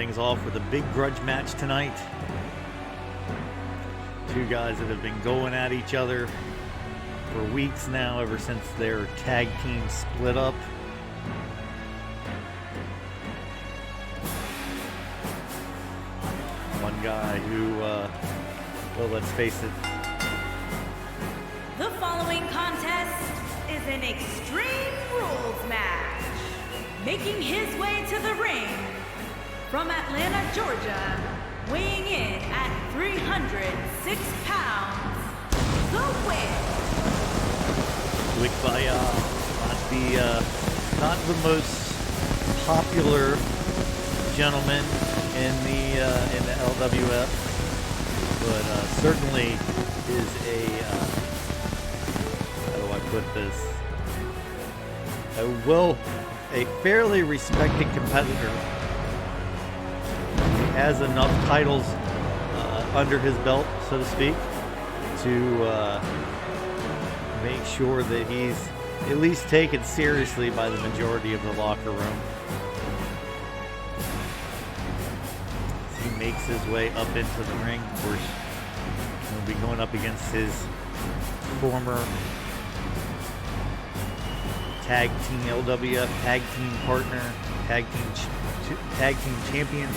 things off with a big grudge match tonight. Two guys that have been going at each other for weeks now, ever since their tag team split up. One guy who, well, let's face it. The following contest is an Extreme Rules match. Making his way to the ring from Atlanta, Georgia, weighing in at 306 pounds, the win. Wick Vaya, not the most popular gentleman in the LWF, but certainly is a how do I put this? A fairly respected competitor. He has enough titles under his belt, so to speak, to make sure that he's at least taken seriously by the majority of the locker room. As he makes his way up into the ring, of course, he'll be going up against his former tag team LWF tag team partner, tag team champion.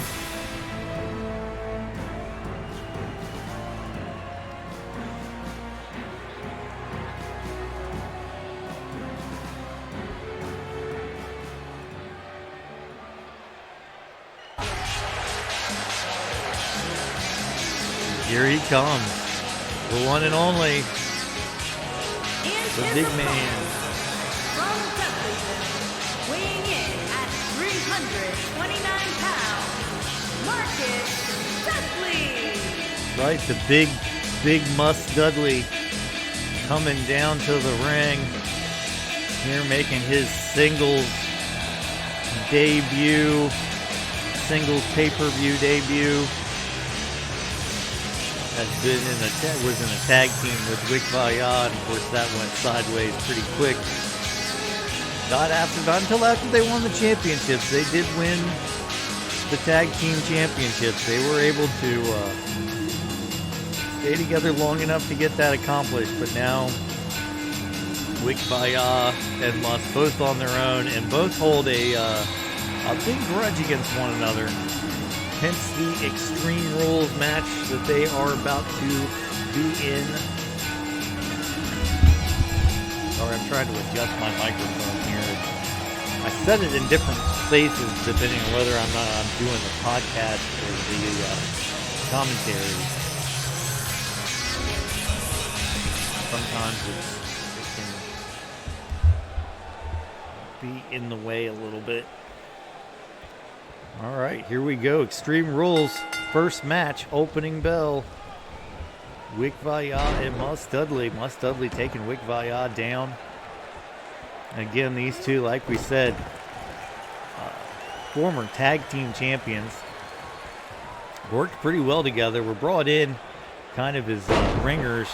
Here he comes, the one and only, the big man. From Dudleyville, weighing in at 329 pounds, Marcus Dudley. Right, the big Must Dudley coming down to the ring here, making his singles debut, singles pay-per-view debut. Was in a tag team with Wick Vaya, and of course that went sideways pretty quick. Not until after they won the championships. They did win the tag team championships. They were able to stay together long enough to get that accomplished. But now Wick Vaya and Must both on their own, and both hold a big grudge against one another. Hence the Extreme Rules match that they are about to be in. Sorry, I'm trying to adjust my microphone here. I set it in different places depending on whether I'm doing the podcast or the commentary. Sometimes it can be in the way a little bit. All right, here we go. Extreme Rules, first match, opening bell. Wick Vaya and Must Dudley. Must Dudley taking Wick Vaya down. Again, these two, like we said, former tag team champions. Worked pretty well together. Were brought in kind of as ringers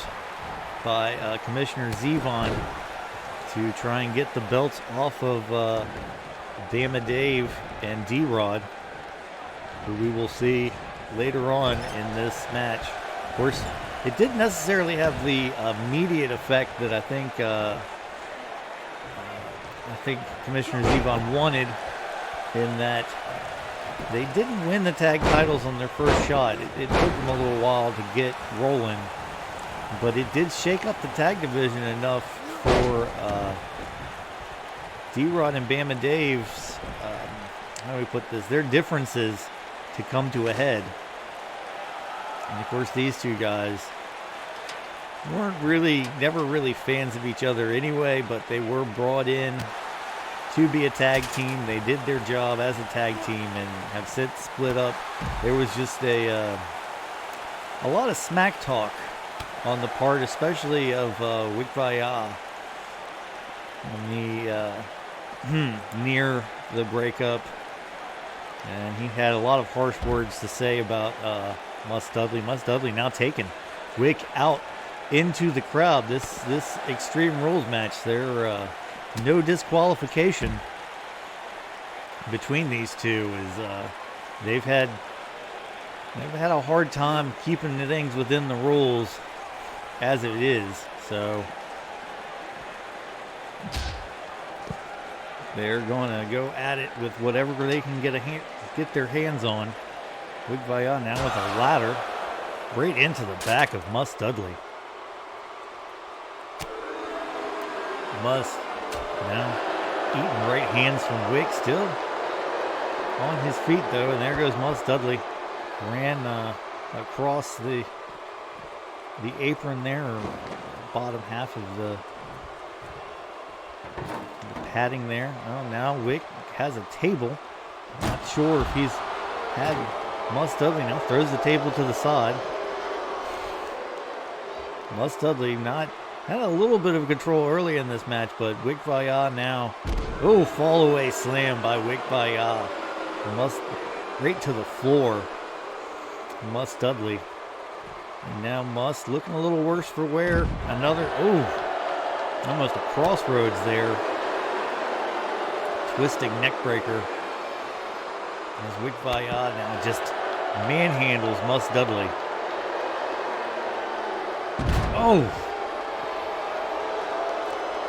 by Commissioner Zevon to try and get the belts off of Bama Dave and Drod, who we will see later on in this match. Of course, it didn't necessarily have the immediate effect that I think Commissioner Zevon wanted, in that they didn't win the tag titles on their first shot. It took them a little while to get rolling, but it did shake up the tag division enough for D-Rod and Bama Dave's, how do we put this, their differences to come to a head. And of course, these two guys never really fans of each other anyway, but they were brought in to be a tag team. They did their job as a tag team and have since split up. There was just a lot of smack talk on the part, especially of Wick Vaya, near the breakup, and he had a lot of harsh words to say about Must Dudley. Must Dudley now taking Wick out into the crowd. This Extreme Rules match, there no disqualification between these two, is they've had a hard time keeping the things within the rules as it is. So they're going to go at it with whatever they can get their hands on. Big Vaya now with a ladder right into the back of Mus Dudley. Mus now eating right hands from Wick, still on his feet though, and there goes Mus Dudley. Ran across the apron there, or bottom half of the padding there. Oh, now Wick has a table. Not sure if he's had Mus Dudley now. Throws the table to the side. Mus Dudley had a little bit of control early in this match, but Wick Vaya now. Oh, fall away slam by Wick Vaya. Right to the floor. Mus Dudley. And now Mus looking a little worse for wear. Another, almost a crossroads there. Twisting neck breaker. As Wick Vaya now just manhandles Mus Dudley. Oh!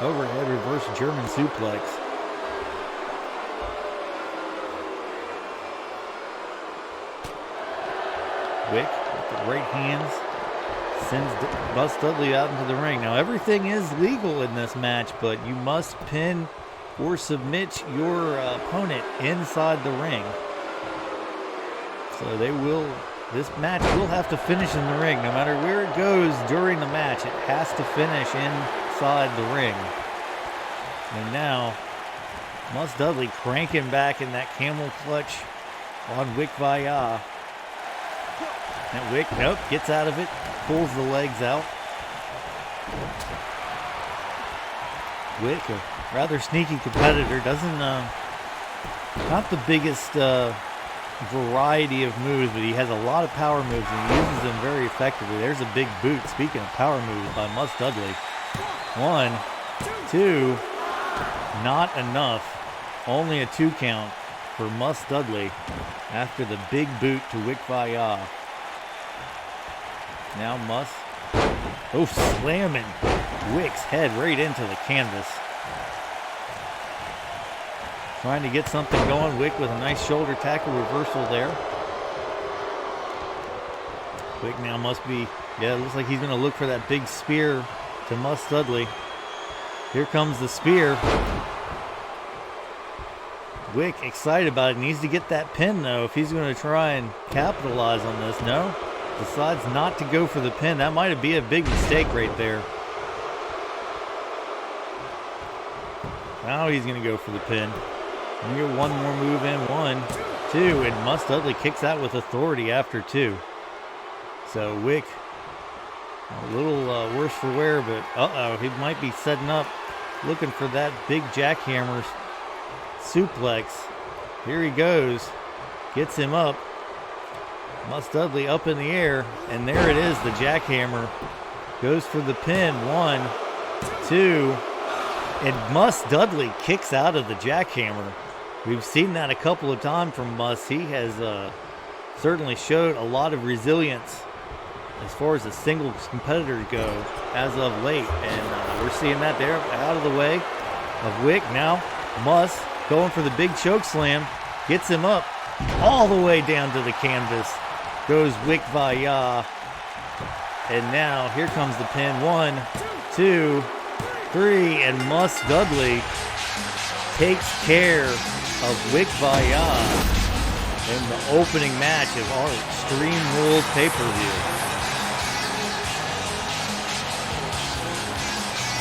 Overhead reverse German suplex. Wick with the right hands sends Mus Dudley out into the ring. Now everything is legal in this match, but you must pin or submit your opponent inside the ring. So this match will have to finish in the ring. No matter where it goes during the match, it has to finish inside the ring. And now, Mus Dudley cranking back in that camel clutch on Wick Vaya. And Wick, nope, gets out of it, pulls the legs out. Wick, a rather sneaky competitor, doesn't, not the biggest variety of moves, but he has a lot of power moves and he uses them very effectively. There's a big boot, speaking of power moves, by Mus Dudley. 1, 2, not enough. Only a 2 count for Mus Dudley after the big boot to Wick Vaya. Now Mus, slamming Wick's head right into the canvas. Trying to get something going. Wick with a nice shoulder tackle reversal there. Wick now must be, it looks like he's going to look for that big spear to Mus Dudley. Here comes the spear. Wick excited about it. Needs to get that pin though if he's going to try and capitalize on this. No, decides not to go for the pin. That might be a big mistake right there. Now he's going to go for the pin. And we get one more move in. 1, 2, and Mus Dudley kicks out with authority after 2. So Wick, a little worse for wear, but he might be setting up, looking for that big jackhammer suplex. Here he goes, gets him up. Mus Dudley up in the air, and there it is, the jackhammer. Goes for the pin. 1, 2, and Mus Dudley kicks out of the jackhammer. We've seen that a couple of times from Mus. He has certainly showed a lot of resilience as far as the singles competitors go as of late. And we're seeing that there out of the way of Wick. Now Mus going for the big choke slam. Gets him up all the way down to the canvas. Goes Wick Vaya. And now here comes the pin. 1, 2, 3, and Mus Dudley takes care of Wick Vaya in the opening match of our Extreme Rules pay-per-view.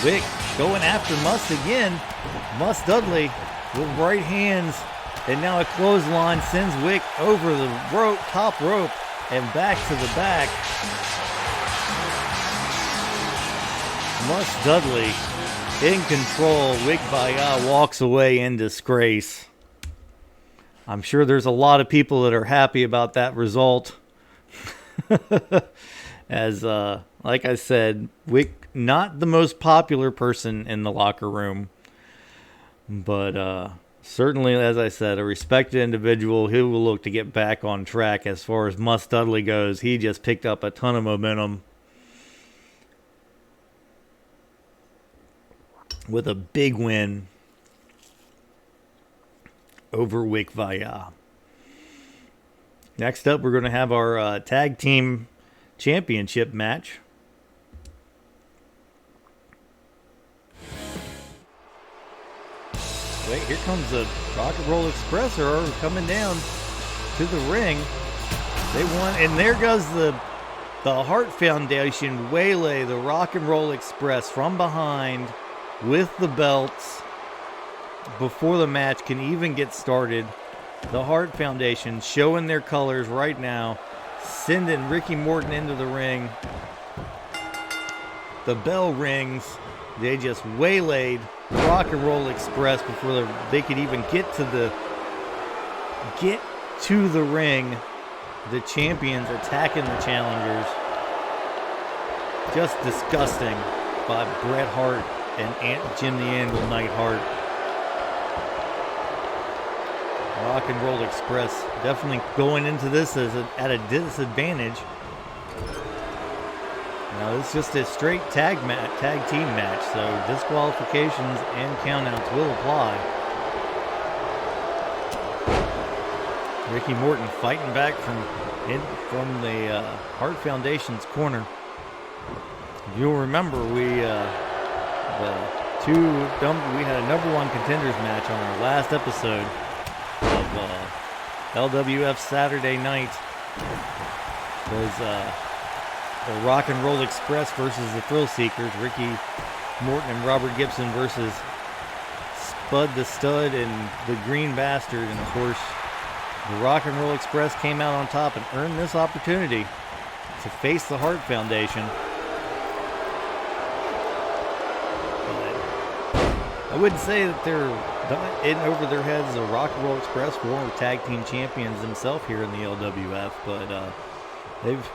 Wick going after Mus again. Mus Dudley with right hands, and now a clothesline sends Wick over the rope, top rope, and back to the back. Mus Dudley in control. Wick Vaya walks away in disgrace. I'm sure there's a lot of people that are happy about that result. As, like I said, Wick, not the most popular person in the locker room. But Certainly, as I said, a respected individual who will look to get back on track as far as Mus Dudley goes. He just picked up a ton of momentum with a big win over Wick Vaya. Next up, we're going to have our tag team championship match. Wait, here comes the Rock and Roll Express are coming down to the ring. They won, and there goes the Hart Foundation waylay the Rock and Roll Express from behind with the belts before the match can even get started. The Hart Foundation showing their colors right now, sending Ricky Morton into the ring. The bell rings. They just waylaid Rock and Roll Express before they could even get to the ring. The champions attacking the challengers. Just disgusting by Bret Hart and Jim the Anvil Neidhart. Rock and Roll Express definitely going into this at a disadvantage. Now this is just a straight tag team match, so disqualifications and countouts will apply. Ricky Morton fighting back from the Hart Foundation's corner. If you'll remember, we had a number one contenders match on our last episode of LWF Saturday Night. Was the Rock and Roll Express versus the Thrill Seekers, Ricky Morton and Robert Gibson versus Spud the Stud and the Green Bastard. And of course, the Rock and Roll Express came out on top and earned this opportunity to face the Hart Foundation. But I wouldn't say that they're in over their heads. The Rock and Roll Express were tag team champions themselves here in the LWF, but they've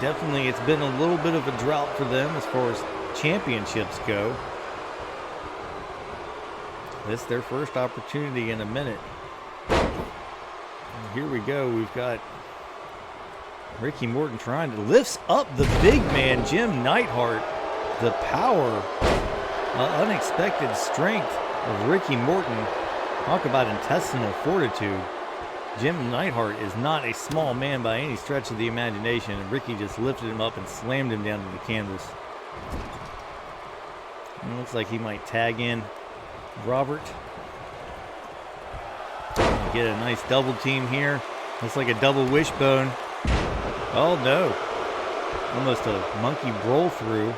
definitely, it's been a little bit of a drought for them as far as championships go. This is their first opportunity in a minute. And here we go. We've got Ricky Morton trying to lift up the big man, Jim Neidhart. The power, unexpected strength of Ricky Morton. Talk about intestinal fortitude. Jim Neidhart is not a small man by any stretch of the imagination, and Ricky just lifted him up and slammed him down to the canvas. It looks like he might tag in Robert. Get a nice double team here. Looks like a double wishbone. Oh no. Almost a monkey roll through.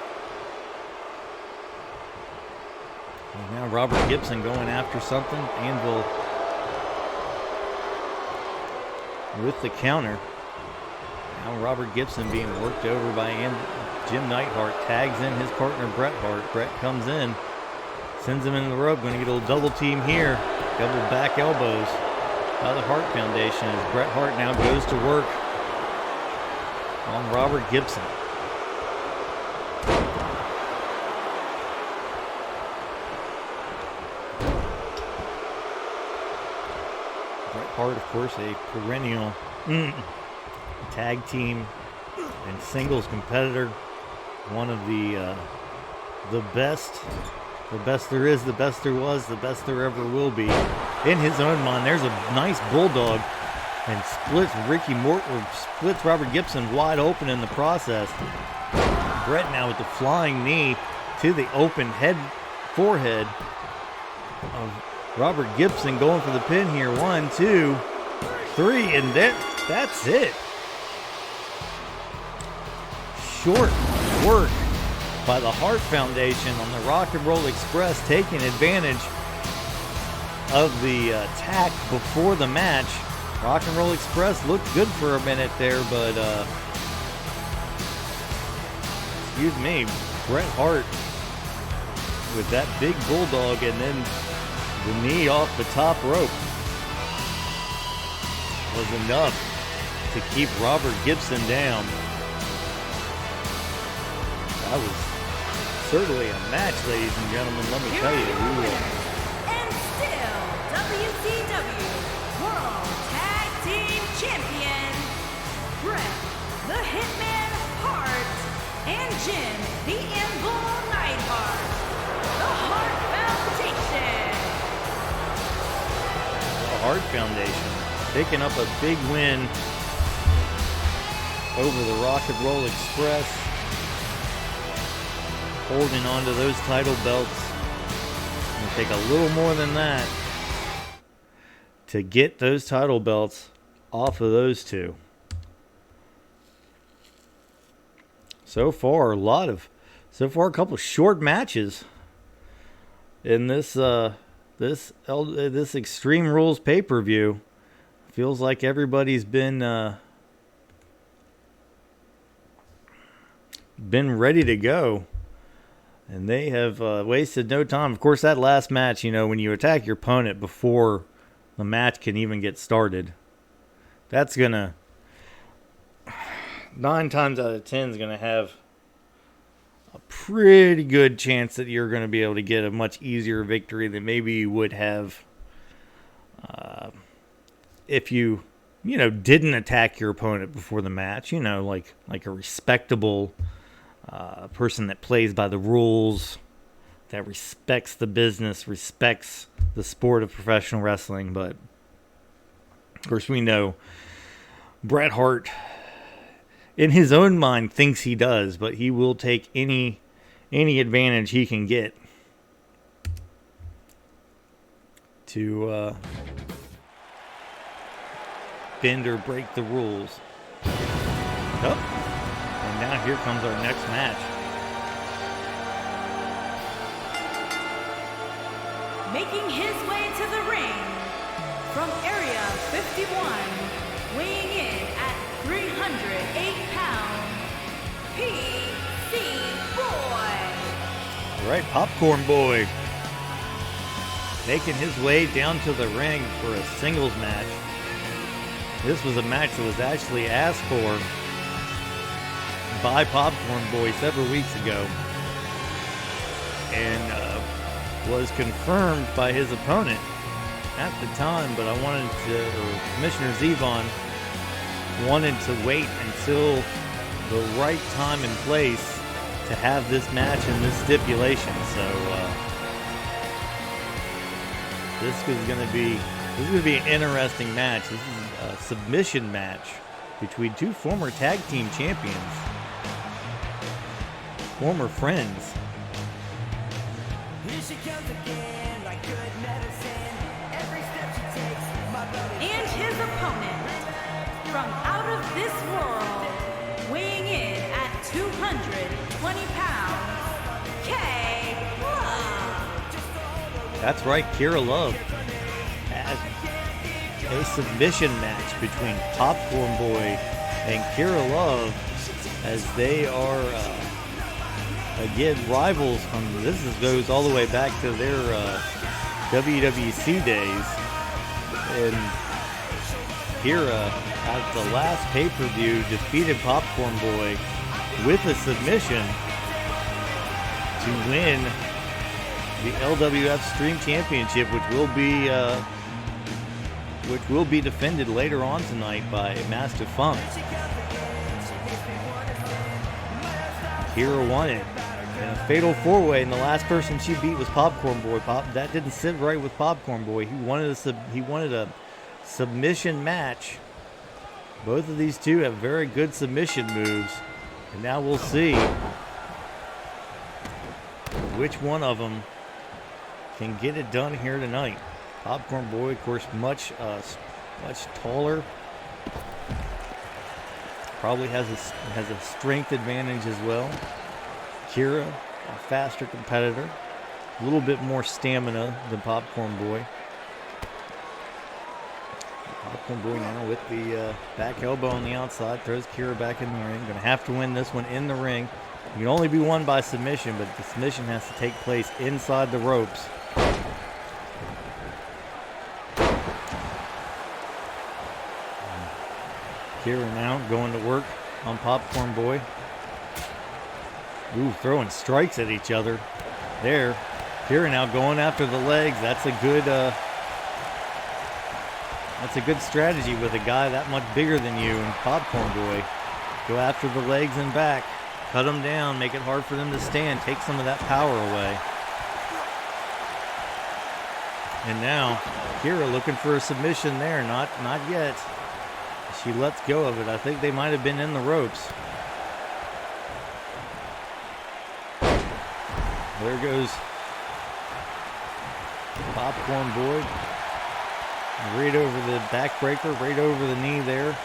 And now Robert Gibson going after something. Anvil with the counter. Now Robert Gibson being worked over by Jim Neidhart. Tags in his partner Bret Hart. Bret comes in. Sends him into the rope. Going to get a little double team here. Double back elbows by the Hart Foundation as Bret Hart now goes to work on Robert Gibson. Bret Hart, of course, a perennial tag team and singles competitor. One of the best. The best there is, the best there was, the best there ever will be. In his own mind, there's a nice bulldog and splits Robert Gibson wide open in the process. Bret now with the flying knee to the open forehead of Robert Gibson going for the pin here. 1, 2, 3, and that's it. Short work by the Hart Foundation on the Rock and Roll Express, taking advantage of the attack before the match. Rock and Roll Express looked good for a minute there, but excuse me, Bret Hart with that big bulldog and then the knee off the top rope was enough to keep Robert Gibson down. That was certainly a match, ladies and gentlemen, let me tell you. And still Jim, the Anvil Neidhart, the Hart Foundation. The Hart Foundation picking up a big win over the Rock and Roll Express, holding on to those title belts. It'll take a little more than that to get those title belts off of those two. So far, a couple short matches in this Extreme Rules pay-per-view. Feels like everybody's been ready to go, and they have wasted no time. Of course, that last match, when you attack your opponent before the match can even get started, that's gonna 9 times out of 10 is gonna have a pretty good chance that you're going to be able to get a much easier victory than maybe you would have if you didn't attack your opponent before the match. Like a respectable person that plays by the rules, that respects the business, respects the sport of professional wrestling. But of course, we know Bret Hart, in his own mind, thinks he does, but he will take any advantage he can get to bend or break the rules. Oh, and now here comes our next match. Making his way to the ring from Area 51, weighing in at 308 pounds, PC Boy. All right, Popcorn Boy making his way down to the ring for a singles match. This was a match that was actually asked for by Popcorn Boy several weeks ago, and was confirmed by his opponent at the time, but Commissioner Zevon wanted to wait until the right time and place to have this match and this stipulation. So this is going to be an interesting match. This is a submission match between two former tag team champions, former friends. Here she comes again, like good medicine. Every step she takes, my blood is And his opponent, from out of this world, weighing in at 220 pounds, K. Love. That's right, Kira Love has a submission match between Popcorn Boy and Kira Love, as they are again rivals. Goes all the way back to their WWC days, and Kira at the last pay-per-view defeated Popcorn Boy with a submission to win the LWF Extreme Championship, which will be defended later on tonight by MastaFunk. Kira won it in a fatal 4-way, and the last person she beat was Popcorn Boy. That didn't sit right with Popcorn Boy. He wanted a submission match. Both of these two have very good submission moves, and now we'll see which one of them can get it done here tonight. Popcorn Boy, of course, much taller. Probably has a strength advantage as well. Kira, a faster competitor, a little bit more stamina than Popcorn Boy. Popcorn Boy now with the back elbow on the outside, throws Kira back in the ring. Going to have to win this one in the ring. You can only be won by submission, but the submission has to take place inside the ropes. Kira now going to work on Popcorn Boy. Ooh, throwing strikes at each other there. Kira now going after the legs. That's a good strategy with a guy that much bigger than you. And Popcorn Boy go after the legs and back. cut them down, make it hard for them to stand, take some of that power away. And now, Kira looking for a submission there. Not yet. She lets go of it. I think they might have been in the ropes. There goes Popcorn Boy. Right over the backbreaker, right over the knee there.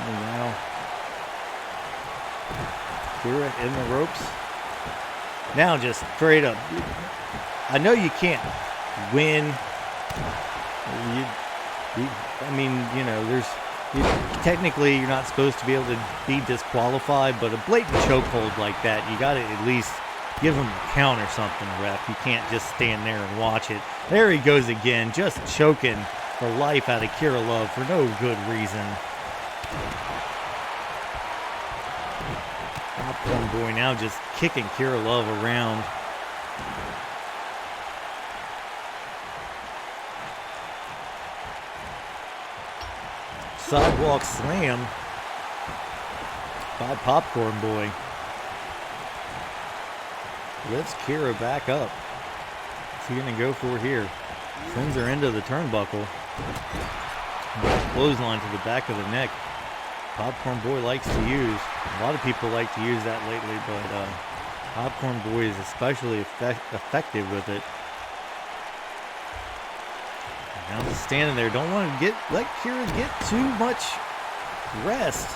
And now, Kira in the ropes. Now just straight up. I know you can't win. I mean, you know, technically you're not supposed to be able to be disqualified, but a blatant chokehold like that, you got to at least give him a count or something, ref. You can't just stand there and watch it. There he goes again, just choking the life out of Kira Love for no good reason. Popcorn Boy now just kicking Kira Love around. Sidewalk slam by Popcorn Boy. Lifts Kira back up. What's he going to go for here? Sends her into the turnbuckle. Clothesline to the back of the neck. Popcorn Boy likes to use. A lot of people like to use that lately, but Popcorn Boy is especially effective with it. Now just standing there. Don't want to let Kira get too much rest.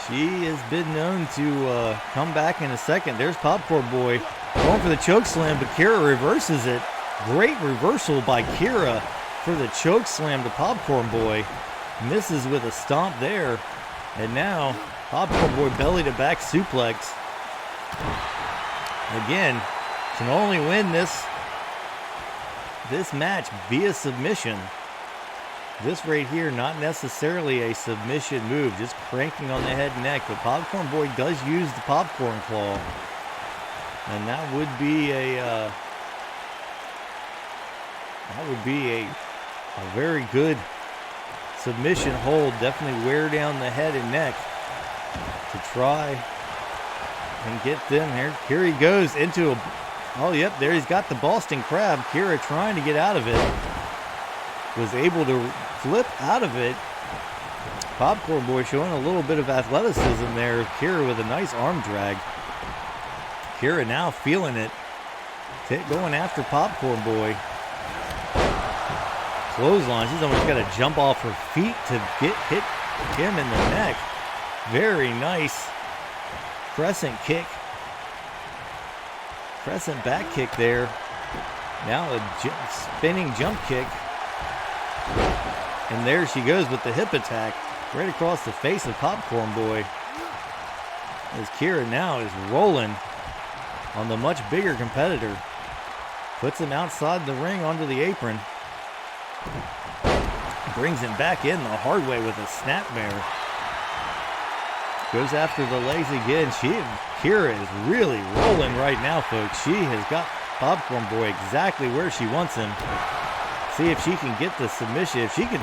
She has been known to come back in a second. There's Popcorn Boy going for the choke slam, but Kira reverses it. Great reversal by Kira for the choke slam to Popcorn Boy. Misses with a stomp there. And now Popcorn Boy belly to back suplex. Again, can only win this match via submission. This right here, not necessarily a submission move, just cranking on the head and neck, but Popcorn Boy does use the popcorn claw. And that would be a very good submission hold. Definitely wear down the head and neck to try and get them here. Here he goes into a, oh yep, there he's got the Boston Crab. Kira trying to get out of it. Was able to flip out of it. Popcorn Boy showing a little bit of athleticism there. Kira with a nice arm drag. Kira now feeling it. Going after Popcorn Boy. Clothesline. She's almost got to jump off her feet to hit him in the neck. Very nice crescent kick. Crescent back kick there. Now a spinning jump kick. And there she goes with the hip attack right across the face of Popcorn Boy. As Kira now is rolling on the much bigger competitor. Puts him outside the ring onto the apron. Brings him back in the hard way with a snapmare. Goes after the legs again. Kira is really rolling right now, folks. She has got Popcorn Boy exactly where she wants him. See if she can get the submission. If she can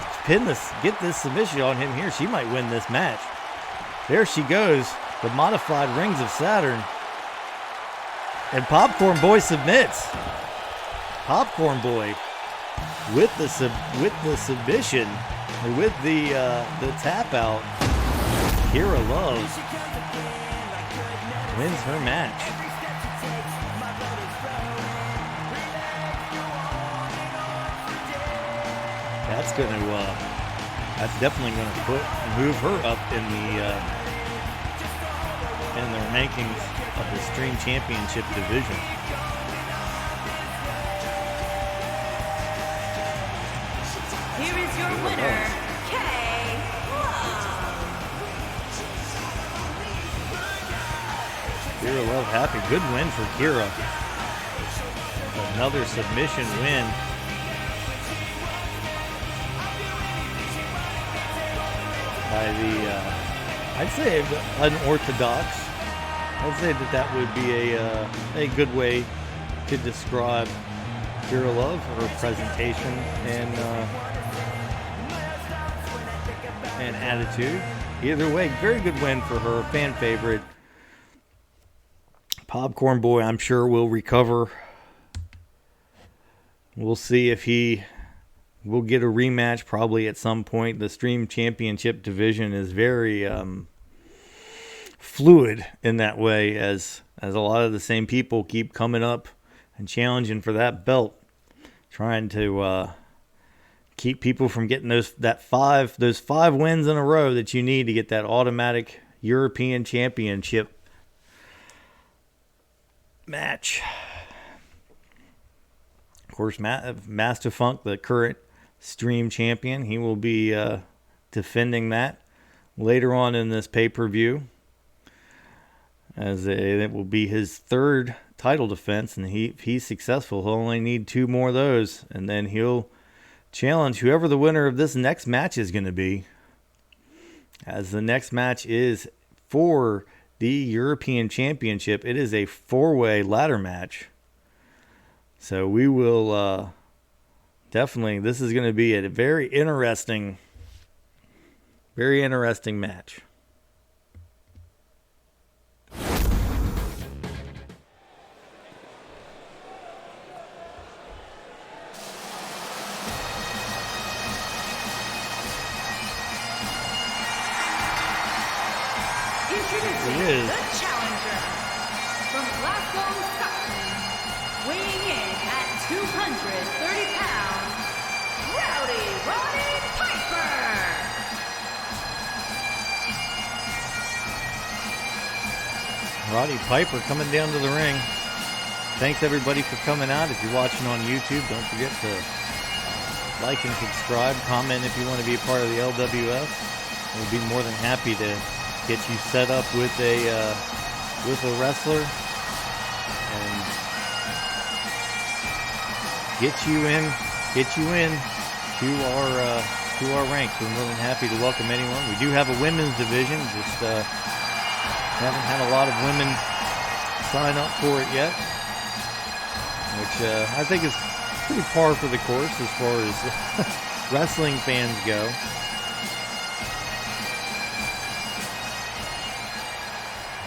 get this submission on him here, she might win this match. There she goes, the modified Rings of Saturn. And Popcorn Boy submits. Popcorn Boy with the submission, or with the tap out. Kira Love wins her match. That's definitely gonna move her up in the rankings of the Extreme Championship division. Here is your winner, K. Kira Love happy. Good win for Kira. Another submission win. By the, I'd say unorthodox. I'd say that would be a good way to describe Kira Love, her presentation and attitude. either way, very good win for her, fan favorite. Popcorn Boy, I'm sure, will recover. We'll see if he will get a rematch probably at some point. The Stream Championship division is very fluid in that way, as a lot of the same people keep coming up and challenging for that belt, trying to keep people from getting those five wins in a row that you need to get that automatic European Championship match. Of course, MastaFunk, the current Stream champion, he will be defending that later on in this pay-per-view, as it will be his third title defense, and if he's successful, he'll only need 2 more of those, and then he'll challenge whoever the winner of this next match is going to be, as the next match is for the European Championship. It is a 4-way ladder match. So we will definitely, this is going to be a very interesting match. Introducing the challenger from Glasgow, Scotland, weighing in at 230 pounds, Roddy Piper. Roddy Piper coming down to the ring. Thanks everybody for coming out. If you're watching on YouTube, don't forget to like and subscribe. Comment if you want to be a part of the LWF. We'll be more than happy to get you set up with a wrestler and get you in to our ranks. We're more than happy to welcome anyone. We do have a women's division, just haven't had a lot of women sign up for it yet, which I think is pretty par for the course as far as wrestling fans go.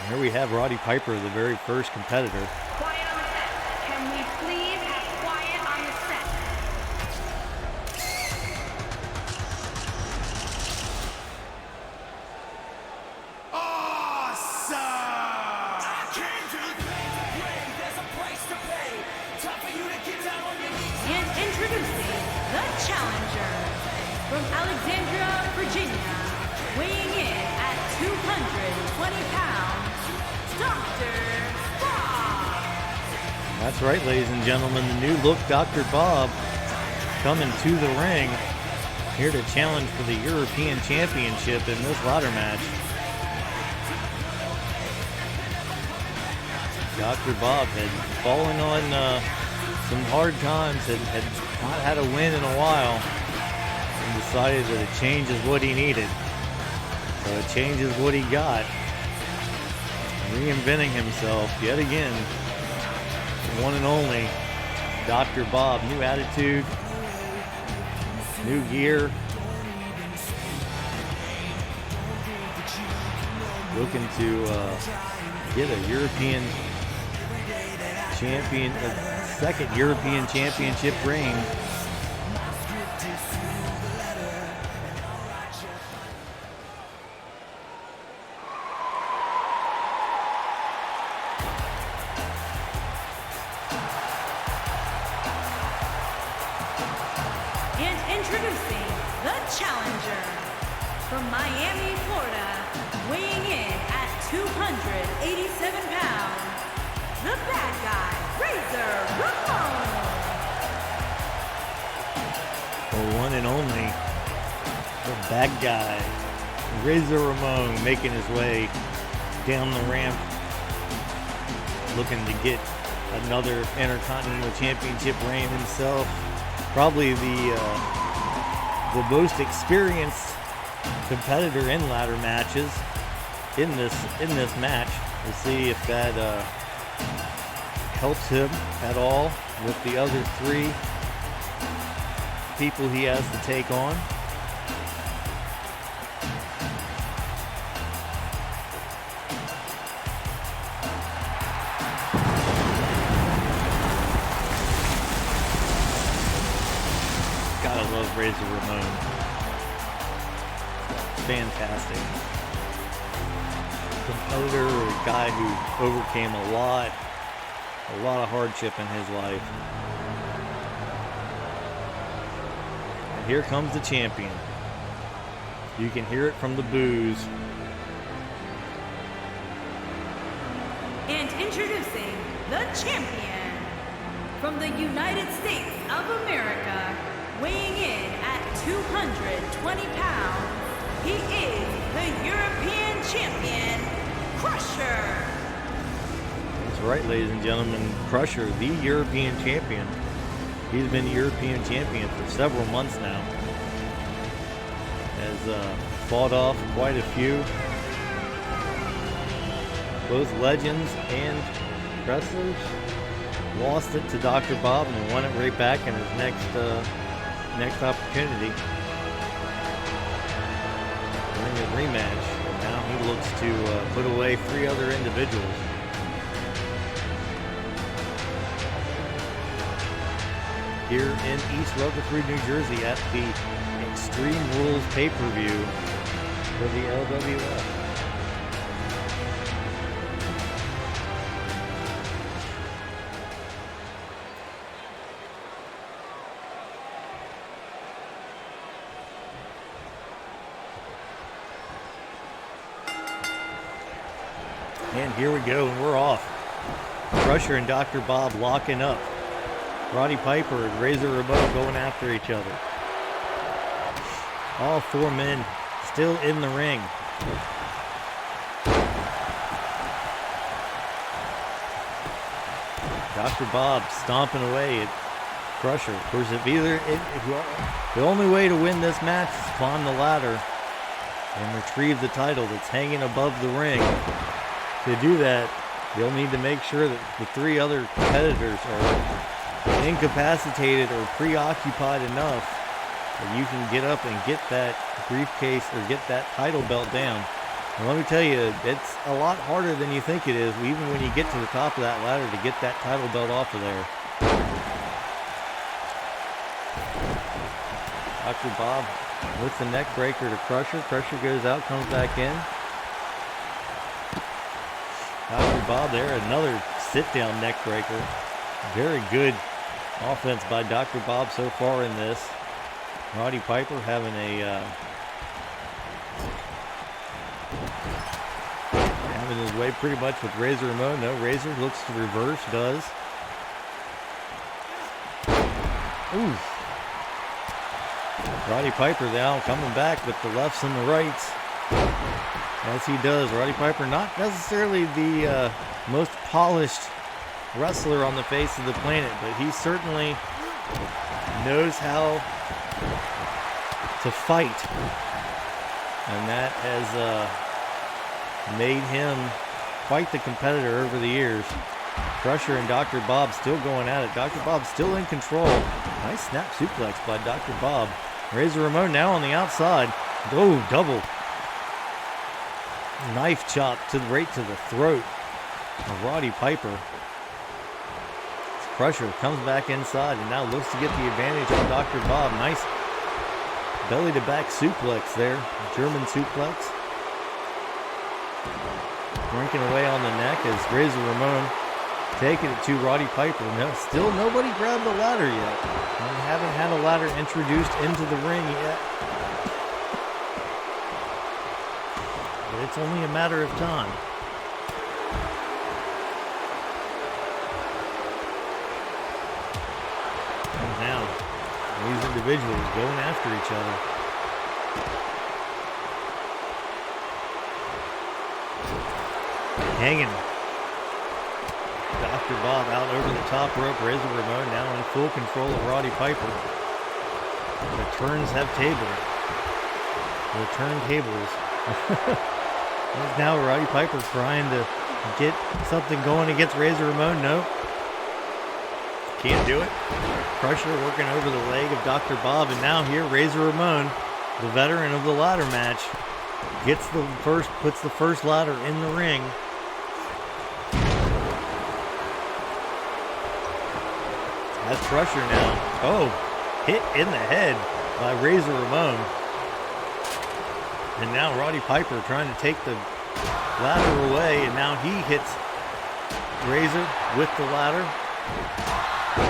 Here we have Roddy Piper, the very first competitor. Quiet on the set. Can we please have quiet on the set? Awesome! I came to the place to play. There's a price to pay. Time for you to get down on your knees. And introducing the challenger from Alexandria, Virginia, weighing in at 220 pounds, Dr. Bob. That's right, ladies and gentlemen, the new look Dr. Bob coming to the ring, here to challenge for the European Championship in this ladder match. Dr. Bob had fallen on some hard times, had not had a win in a while, and decided that a change is what he needed. So a change is what he got. Reinventing himself yet again. The one and only Dr. Bob. New attitude, new gear. Looking to get a European champion, a second European Championship reign. And introducing the challenger from Miami, Florida, weighing in at 287 pounds, the bad guy, Razor Ramon. The one and only, the bad guy, Razor Ramon, making his way down the ramp, looking to get another Intercontinental Championship reign himself. Probably the most experienced competitor in ladder matches in this match. We'll see if that helps him at all with the other 3 people he has to take on. Razor Ramon. Fantastic. Competitor, a guy who overcame a lot of hardship in his life. And here comes the champion. You can hear it from the boos. And introducing the champion from the United States of America, weighing in at 220 pounds, he is the European champion, Crusher. That's right, ladies and gentlemen. Crusher, the European champion. He's been European champion for several months now. Has fought off quite a few. Both legends and wrestlers. Lost it to Dr. Bob and won it right back in his next opportunity. Winning a rematch. And now he looks to put away 3 other individuals. Here in East Rutherford, New Jersey at the Extreme Rules pay-per-view for the LWF. And here we go, and we're off. Crusher and Dr. Bob locking up. Roddy Piper and Razor Ramon going after each other. All 4 men still in the ring. Dr. Bob stomping away at Crusher. Of course, the only way to win this match is climb the ladder and retrieve the title that's hanging above the ring. To do that, you'll need to make sure that the 3 other competitors are incapacitated or preoccupied enough that you can get up and get that briefcase or get that title belt down. And let me tell you, it's a lot harder than you think it is, even when you get to the top of that ladder, to get that title belt off of there. Dr. Bob with the neck breaker to Crusher. Crusher goes out, comes back in. Dr. Bob there, another sit-down neck breaker. Very good offense by Dr. Bob so far in this. Roddy Piper having his way pretty much with Razor Ramon. No, Razor looks to reverse, does. Ooh. Roddy Piper now coming back with the lefts and the rights. As he does. Roddy Piper, not necessarily the most polished wrestler on the face of the planet, but he certainly knows how to fight. And that has made him quite the competitor over the years. Crusher and Dr. Bob still going at it. Dr. Bob still in control. Nice snap suplex by Dr. Bob. Razor Ramon now on the outside. Oh, double knife chop right to the throat of Roddy Piper. Crusher comes back inside and now looks to get the advantage on Dr. Bob. Nice belly to back suplex there. German suplex. Drinking away on the neck as Razor Ramon taking it to Roddy Piper. No, still nobody grabbed the ladder yet. We haven't had a ladder introduced into the ring yet. But it's only a matter of time. And now, these individuals going after each other. Hanging. Dr. Bob out over the top rope. Razor Ramon now in full control of Roddy Piper. The turns have tabled. The turntables. Now Roddy Piper trying to get something going against Razor Ramon. Nope. Can't do it. Crusher working over the leg of Dr. Bob. And now here Razor Ramon, the veteran of the ladder match, puts the first ladder in the ring. That's Crusher now. Oh, hit in the head by Razor Ramon. And now Roddy Piper trying to take the ladder away, and now he hits Razor with the ladder.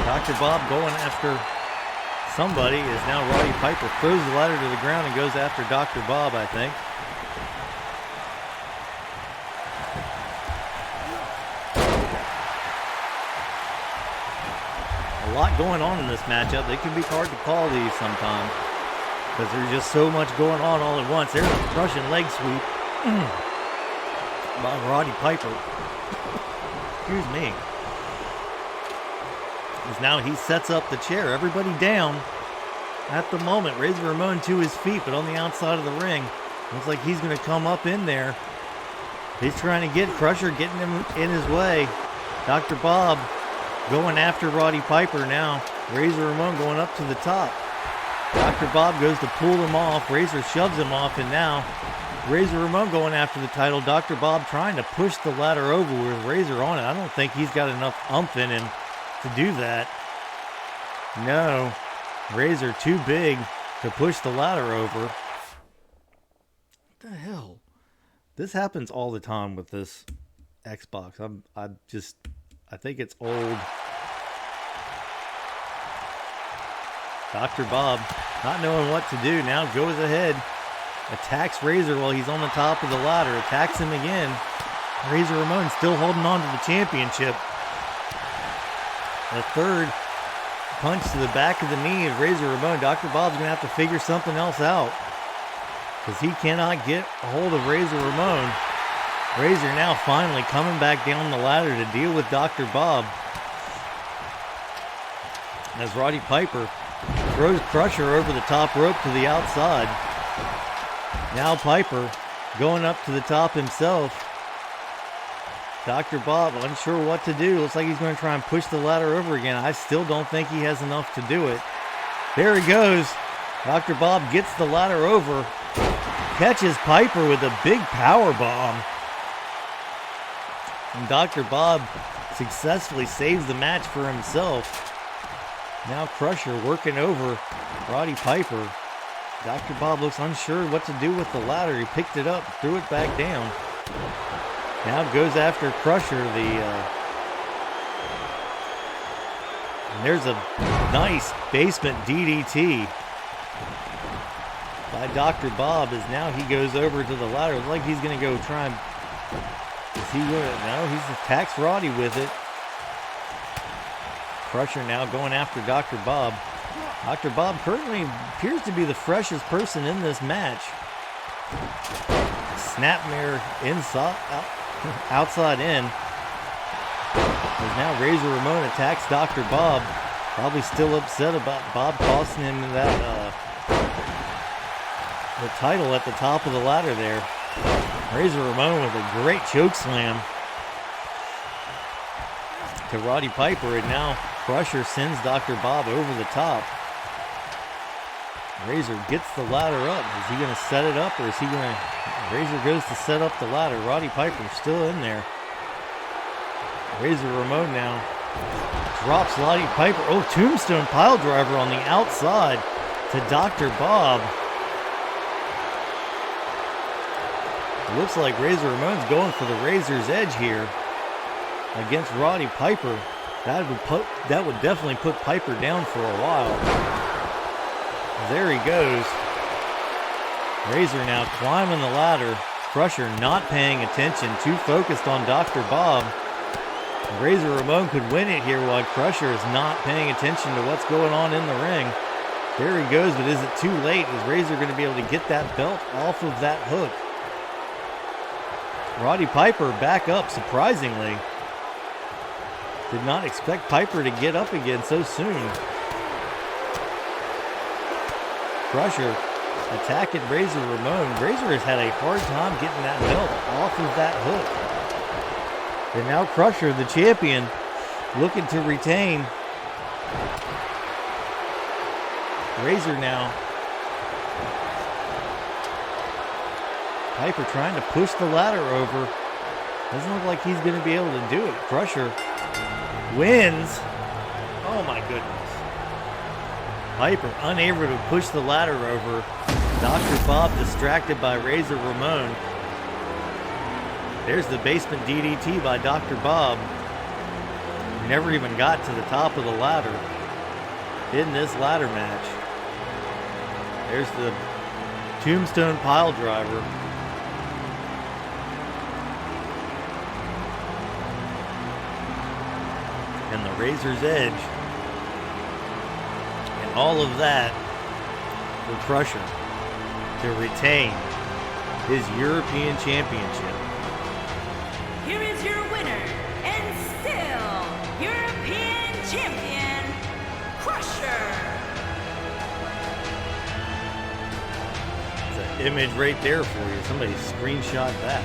Dr. Bob going after somebody is now Roddy Piper. Throws the ladder to the ground and goes after Dr. Bob, I think. A lot going on in this matchup. They can be hard to call these sometimes because there's just so much going on all at once. There's a Russian leg sweep by Roddy Piper. Excuse me. As now he sets up the chair. Everybody down at the moment. Razor Ramon to his feet, but on the outside of the ring. Looks like he's going to come up in there. He's trying to get Crusher, getting him in his way. Dr. Bob going after Roddy Piper now. Razor Ramon going up to the top. Dr. Bob goes to pull him off. Razor shoves him off, and now Razor Ramon going after the title. Dr. Bob trying to push the ladder over with Razor on it. I don't think he's got enough oomph in him to do that. No. Razor too big to push the ladder over. What the hell? This happens all the time with this Xbox. I think it's old. Dr. Bob, not knowing what to do, now goes ahead. Attacks Razor while he's on the top of the ladder. Attacks him again. Razor Ramon still holding on to the championship. A third punch to the back of the knee of Razor Ramon. Dr. Bob's going to have to figure something else out because he cannot get a hold of Razor Ramon. Razor now finally coming back down the ladder to deal with Dr. Bob. As Roddy Piper throws Crusher over the top rope to the outside. Now Piper going up to the top himself. Dr. Bob unsure what to do. Looks like he's going to try and push the ladder over again. I still don't think he has enough to do it. There he goes. Dr. Bob gets the ladder over. Catches Piper with a big power bomb. And Dr. Bob successfully saves the match for himself. Now Crusher working over Roddy Piper. Dr. Bob looks unsure what to do with the ladder. He picked it up, threw it back down. Now goes after Crusher. And there's a nice basement DDT by Dr. Bob as now he goes over to the ladder. It's like he's going to go try and... Is he going to... No, he's attacks Roddy with it. Crusher now going after Dr. Bob. Dr. Bob currently appears to be the freshest person in this match. Snapmare inside, outside in. As now Razor Ramon attacks Dr. Bob. Probably still upset about Bob costing him that the title at the top of the ladder there. Razor Ramon with a great choke slam to Roddy Piper, and now Crusher sends Dr. Bob over the top. Razor gets the ladder up. Is he going to set it up, or is he going to... Razor goes to set up the ladder. Roddy Piper still in there. Razor Ramon now drops Roddy Piper. Oh, tombstone pile driver on the outside to Dr. Bob. It looks like Razor Ramon's going for the Razor's Edge here against Roddy Piper. That would definitely put Piper down for a while. There he goes. Razor now climbing the ladder. Crusher not paying attention, too focused on Dr. Bob. Razor Ramon could win it here while Crusher is not paying attention to what's going on in the ring. There he goes, but is it too late? Is Razor going to be able to get that belt off of that hook? Roddy Piper back up, surprisingly. Did not expect Piper to get up again so soon. Crusher attacking Razor Ramon. Razor has had a hard time getting that belt off of that hook. And now Crusher, the champion, looking to retain. Razor now. Piper trying to push the ladder over. Doesn't look like he's going to be able to do it. Crusher wins. Oh my goodness. Piper unable to push the ladder over. Dr. Bob distracted by Razor Ramon. There's the basement DDT by Dr. Bob. He never even got to the top of the ladder in this ladder match. There's the tombstone pile driver. And the Razor's Edge. And all of that for Crusher to retain his European Championship. Here is your winner, and still European Champion, Crusher. It's an image right there for you. Somebody screenshot that.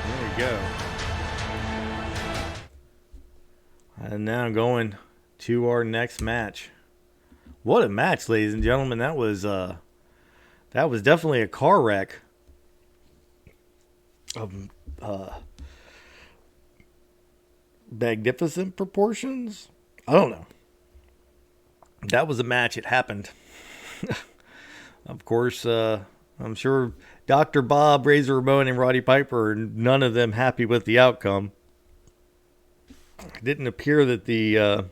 There we go. And now going to our next match. What a match, ladies and gentlemen. That was definitely a car wreck of magnificent proportions. I don't know. That was a match. It happened. Of course, I'm sure Dr. Bob, Razor Ramon, and Roddy Piper are none of them happy with the outcome. It didn't appear that the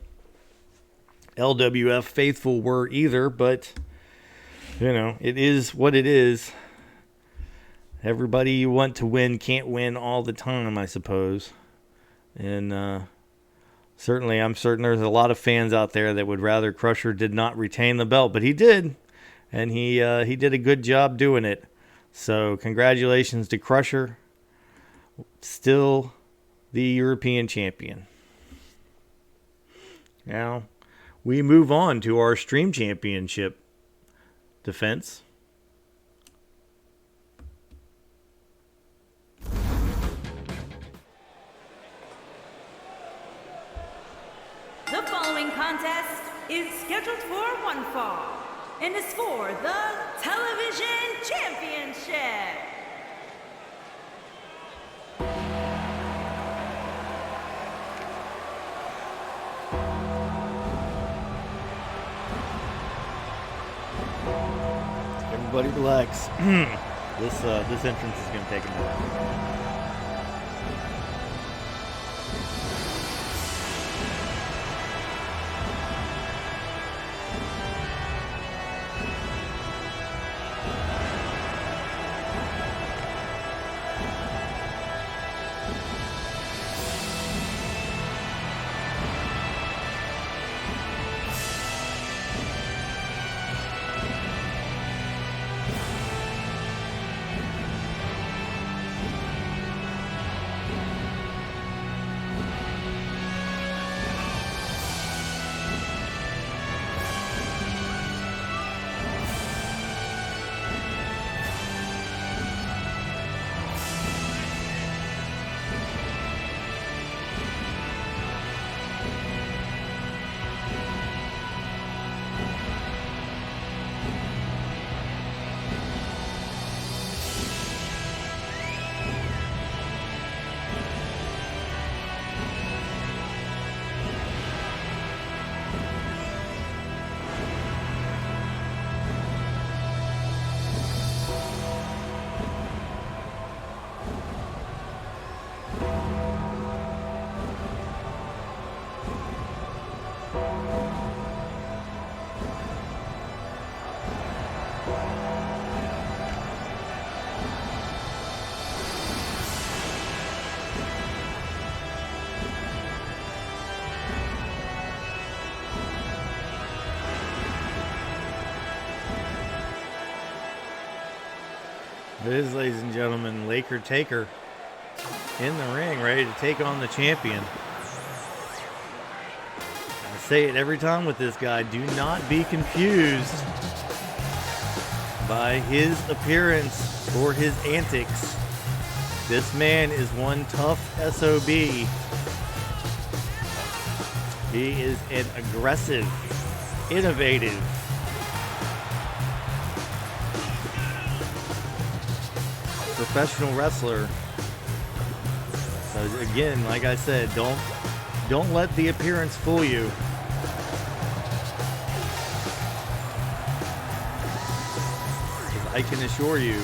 LWF faithful were either, but you know, it is what it is. Everybody you want to win can't win all the time, I suppose. And certainly, I'm certain there's a lot of fans out there that would rather Crusher did not retain the belt, but he did, and he did a good job doing it. So congratulations to Crusher, still the European champion. Now, we move on to our Stream Championship defense. The following contest is scheduled for one fall and is for the Television Championship. Everybody relax. This entrance is going to take a minute. It is, ladies and gentlemen, Laker Taker in the ring, ready to take on the champion. I say it every time with this guy, do not be confused by his appearance or his antics. This man is one tough SOB. He is an aggressive, innovative, professional wrestler So again, like I said, don't let the appearance fool you. I can assure you,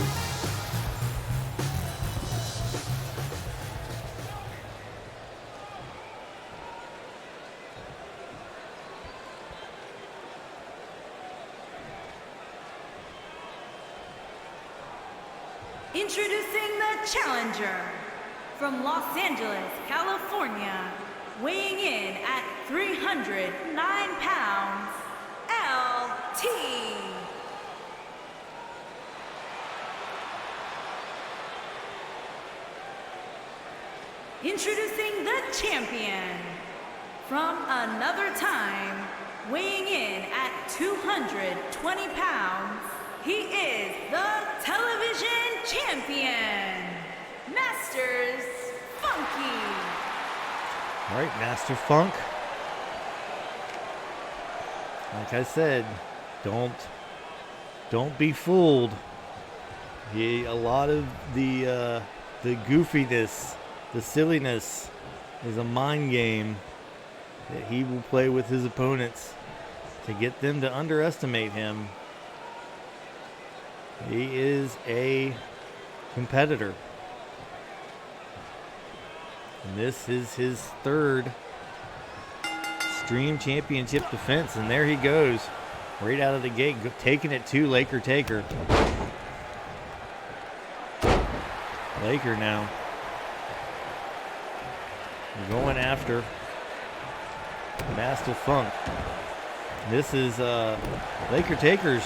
introducing the challenger from Los Angeles, California, weighing in at 309 pounds, LT. Introducing the champion from another time, weighing in at 220 pounds, he is the television champion, MastaFunk. all right, MastaFunk. Like I said, don't be fooled. A lot of the goofiness, the silliness, is a mind game that he will play with his opponents to get them to underestimate him. He is a competitor. And this is his third Extreme Championship defense. And there he goes, right out of the gate, taking it to Laker Taker. Laker now going after MastaFunk. This is Laker Taker's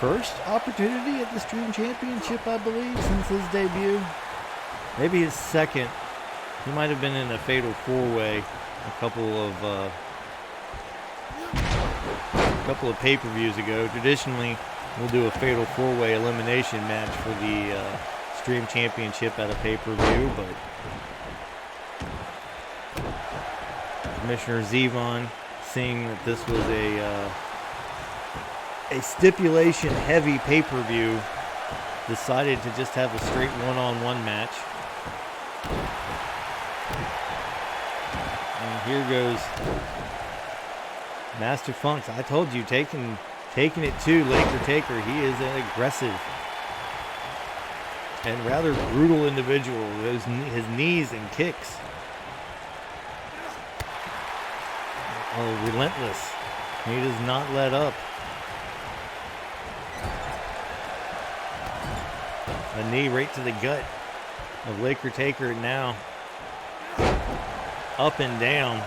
first opportunity at the Extreme Championship, I believe, since his debut. Maybe his second. He might have been in a fatal four-way a couple of pay-per-views ago. Traditionally, we'll do a fatal four-way elimination match for the Extreme Championship at a pay-per-view, but Commissioner Zevon, seeing that this was a stipulation-heavy pay-per-view, decided to just have a straight one-on-one match. And here goes MastaFunk. I told you, taking it to Laker Taker. He is an aggressive and rather brutal individual. His knees and kicks. Oh, relentless. He does not let up. A knee right to the gut of Laker Taker now. Up and down.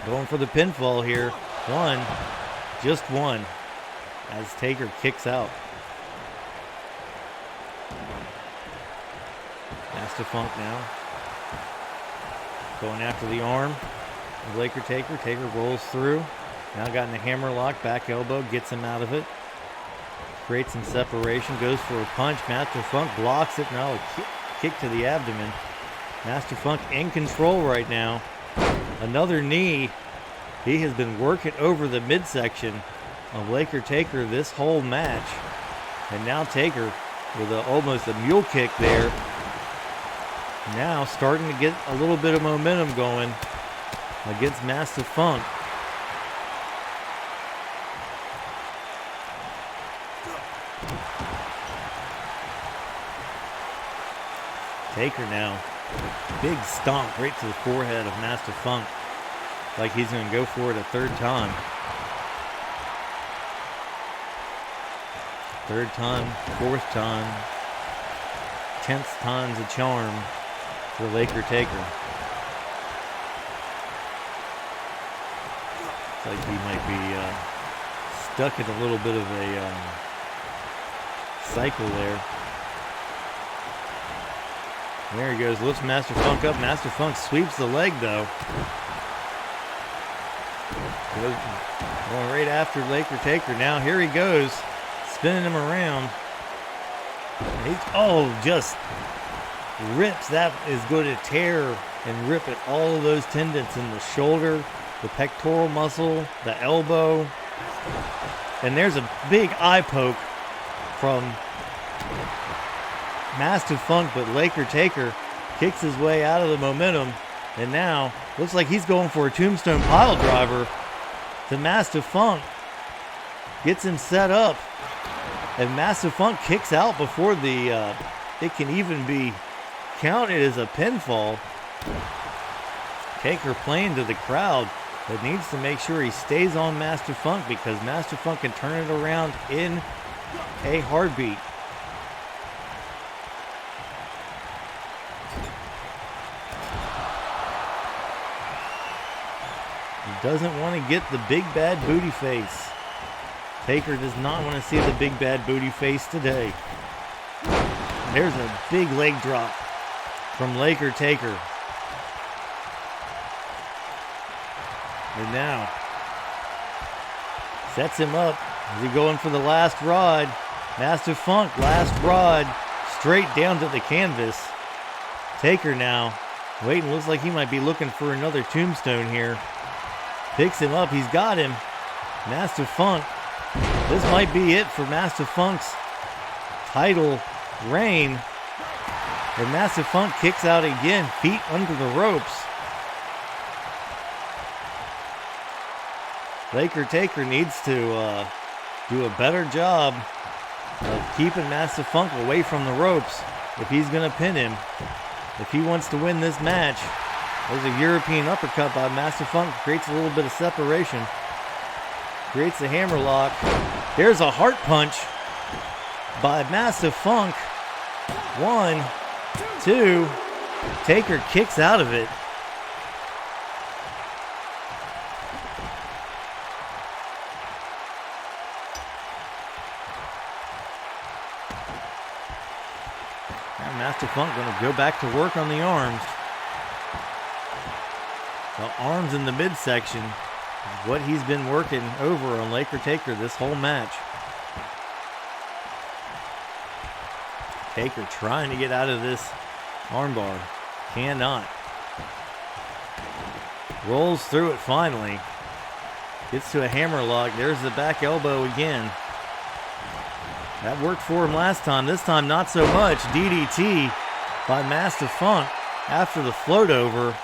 Going for the pinfall here. One. Just one. As Taker kicks out. MastaFunk now. Going after the arm of Laker Taker. Taker rolls through. Now got in the hammerlock. Back elbow. Gets him out of it. Creates some separation. Goes for a punch. MastaFunk blocks it. Now a kick to the abdomen. MastaFunk in control right now. Another knee. He has been working over the midsection of Laker Taker this whole match. And now Taker with almost a mule kick there. Now starting to get a little bit of momentum going against MastaFunk. Taker now. Big stomp right to the forehead of MastaFunk. Like he's going to go for it a third time. Third time, fourth time, 10th time's a charm for Laker Taker. It's like he might be stuck in a little bit of a cycle there. There he goes, lifts MastaFunk up. MastaFunk sweeps the leg though. Going right after Laker Taker. Now here he goes, spinning him around. Just rips. That is going to tear and rip at all of those tendons in the shoulder, the pectoral muscle, the elbow. And there's a big eye poke from MastaFunk, but Taker kicks his way out of the momentum. And now, looks like he's going for a tombstone pile driver to MastaFunk. Gets him set up. And MastaFunk kicks out before it can even be counted as a pinfall. Taker playing to the crowd, but needs to make sure he stays on MastaFunk because MastaFunk can turn it around in a heartbeat. He doesn't want to get the big bad booty face. Taker does not want to see the big bad booty face today. There's a big leg drop from Taker. And now sets him up. Is he going for the last rod? MastaFunk, last rod, straight down to the canvas. Taker now waiting. Looks like he might be looking for another tombstone here. Picks him up. He's got him. MastaFunk. This might be it for MastaFunk's title reign. And MastaFunk kicks out again, feet under the ropes. Taker needs to do a better job of keeping MastaFunk away from the ropes if he's going to pin him. If he wants to win this match. There's a European uppercut by MastaFunk. Creates a little bit of separation. Creates a hammerlock. There's a Hart punch by MastaFunk. 1, 2. Taker kicks out of it. Now MastaFunk going to go back to work on the arms. The arms in the midsection is what he's been working over on Taker this whole match. Taker trying to get out of this armbar. Cannot. Rolls through it finally. Gets to a hammerlock. There's the back elbow again. That worked for him last time. This time not so much. DDT by MastaFunk after the float over.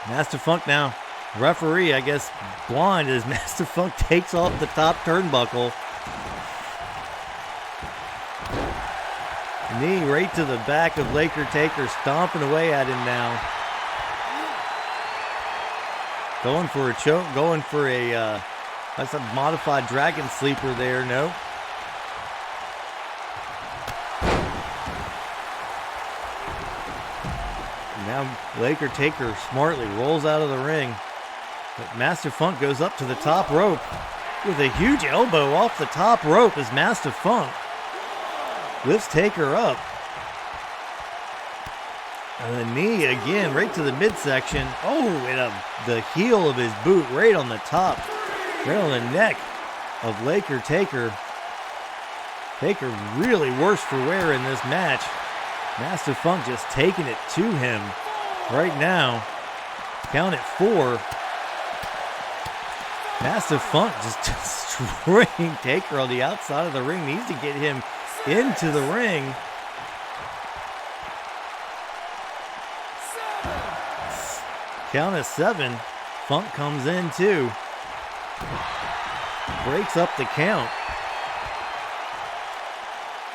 MastaFunk now, referee, I guess, blind as MastaFunk takes off the top turnbuckle. Knee right to the back of Taker, stomping away at him now. Going for a choke, going for a, that's a modified dragon sleeper there, no. Now Taker smartly rolls out of the ring. But MastaFunk goes up to the top rope with a huge elbow off the top rope as MastaFunk lifts Taker up. And the knee again right to the midsection. Oh, and the heel of his boot right on the top. Right on the neck of Taker. Taker really worse for wear in this match. MastaFunk just taking it to him right now. Count at 4. MastaFunk just destroying Taker on the outside of the ring. Needs to get him into the ring. Count at 7. Funk comes in too. Breaks up the count.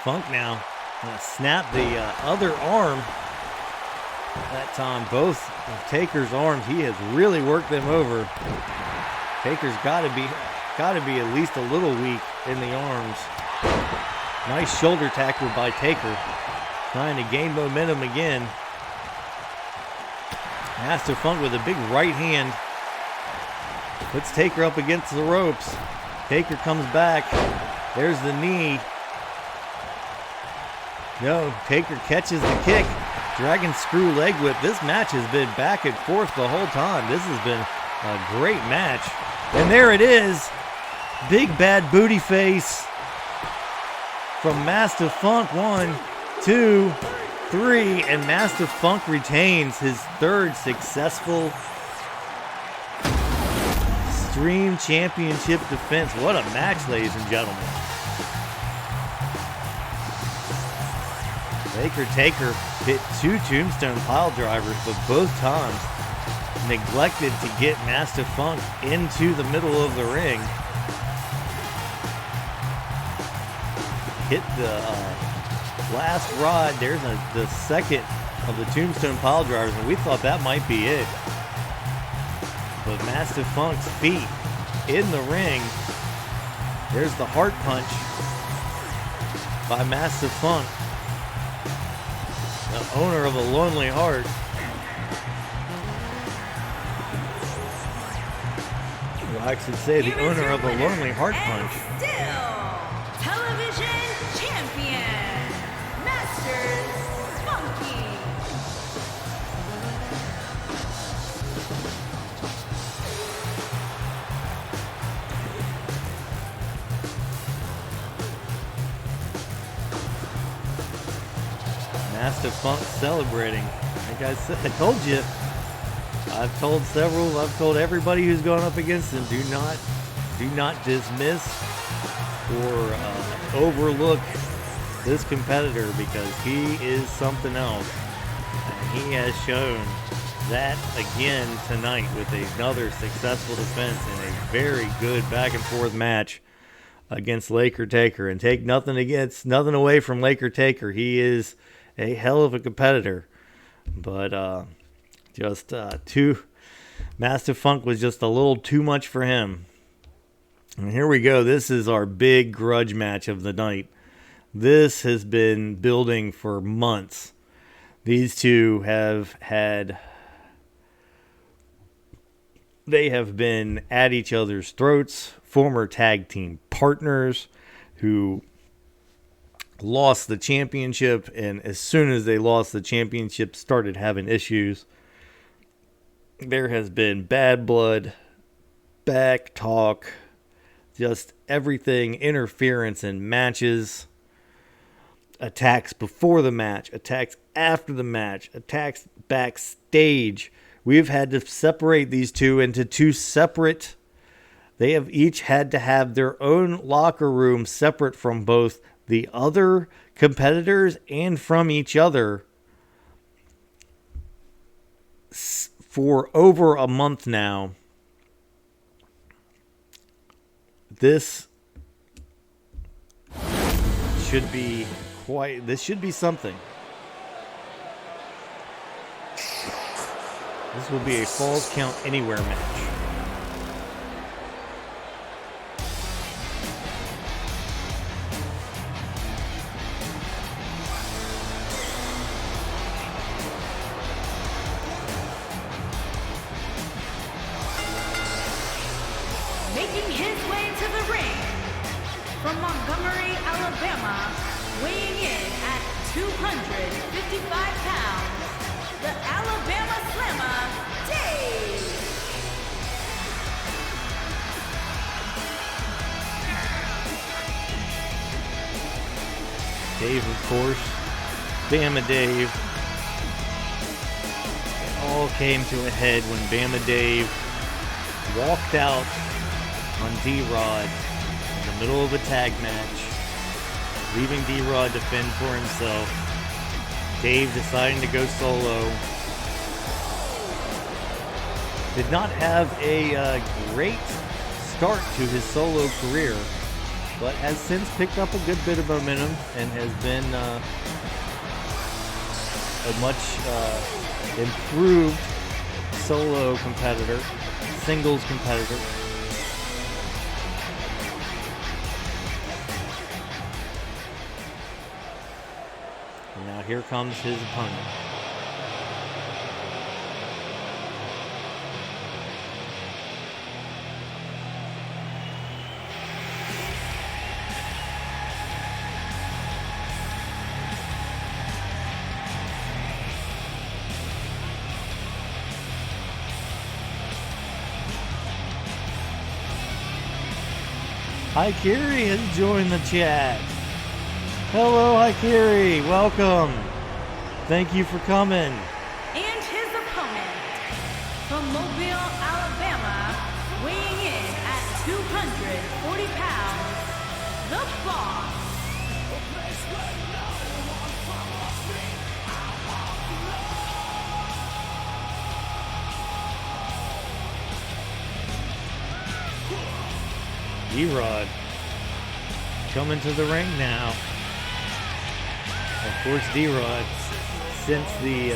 Funk now gonna snap the other arm. That time, both of Taker's arms, he has really worked them over. Taker's got to be at least a little weak in the arms. Nice shoulder tackle by Taker, trying to gain momentum again. MastaFunk with a big right hand puts Taker up against the ropes. Taker comes back. There's the knee. No, Taker catches the kick. Dragon screw leg whip. This match has been back and forth the whole time. This has been a great match. And there it is. Big bad booty face from MastaFunk. 1, 2, 3. And MastaFunk retains his third successful Extreme Championship defense. What a match, ladies and gentlemen. Baker Taker hit 2 tombstone pile drivers, but both times neglected to get MastaFunk into the middle of the ring. Hit the last rod. There's the second of the tombstone pile drivers, and we thought that might be it. But MastaFunk's feet in the ring. There's the Hart punch by MastaFunk, the owner of a lonely heart. Well, I should say the owner of a lonely heart punch. Still, television champion, MastaFunky. MastaFunk celebrating. Like I said, I told you. I've told everybody who's going up against him, do not dismiss or overlook this competitor, because he is something else. And he has shown that again tonight with another successful defense in a very good back and forth match against Laker Taker. And take nothing away from Laker Taker. He is a hell of a competitor. But MastaFunk was just a little too much for him. And here we go. This is our big grudge match of the night. This has been building for months. These two have been at each other's throats. Former tag team partners who lost the championship, and as soon as they lost the championship, started having issues. There has been bad blood, back talk, just everything, interference in matches, attacks before the match, attacks after the match, attacks backstage. We've had to separate these two into two separate. They have each had to have their own locker room separate from both the other competitors and from each other for over a month now. This should be something. This will be a Falls Count Anywhere match. Making his way to the ring from Montgomery, Alabama, weighing in at 255 pounds, the Alabama Slammer, Dave. Dave, of course. Bama Dave. It all came to a head when Bama Dave walked out on Drod in the middle of a tag match, leaving Drod to fend for himself. Dave deciding to go solo. Did not have a great start to his solo career, but has since picked up a good bit of momentum and has been a much improved solo competitor, singles competitor. And now here comes his opponent. Haikiri has joined the chat. Hello, Haikiri. Welcome. Thank you for coming. And his opponent from Mobile, Alabama, weighing in at 240 pounds, the Boss. D-Rod coming to the ring now. Of course, D-Rod, since the,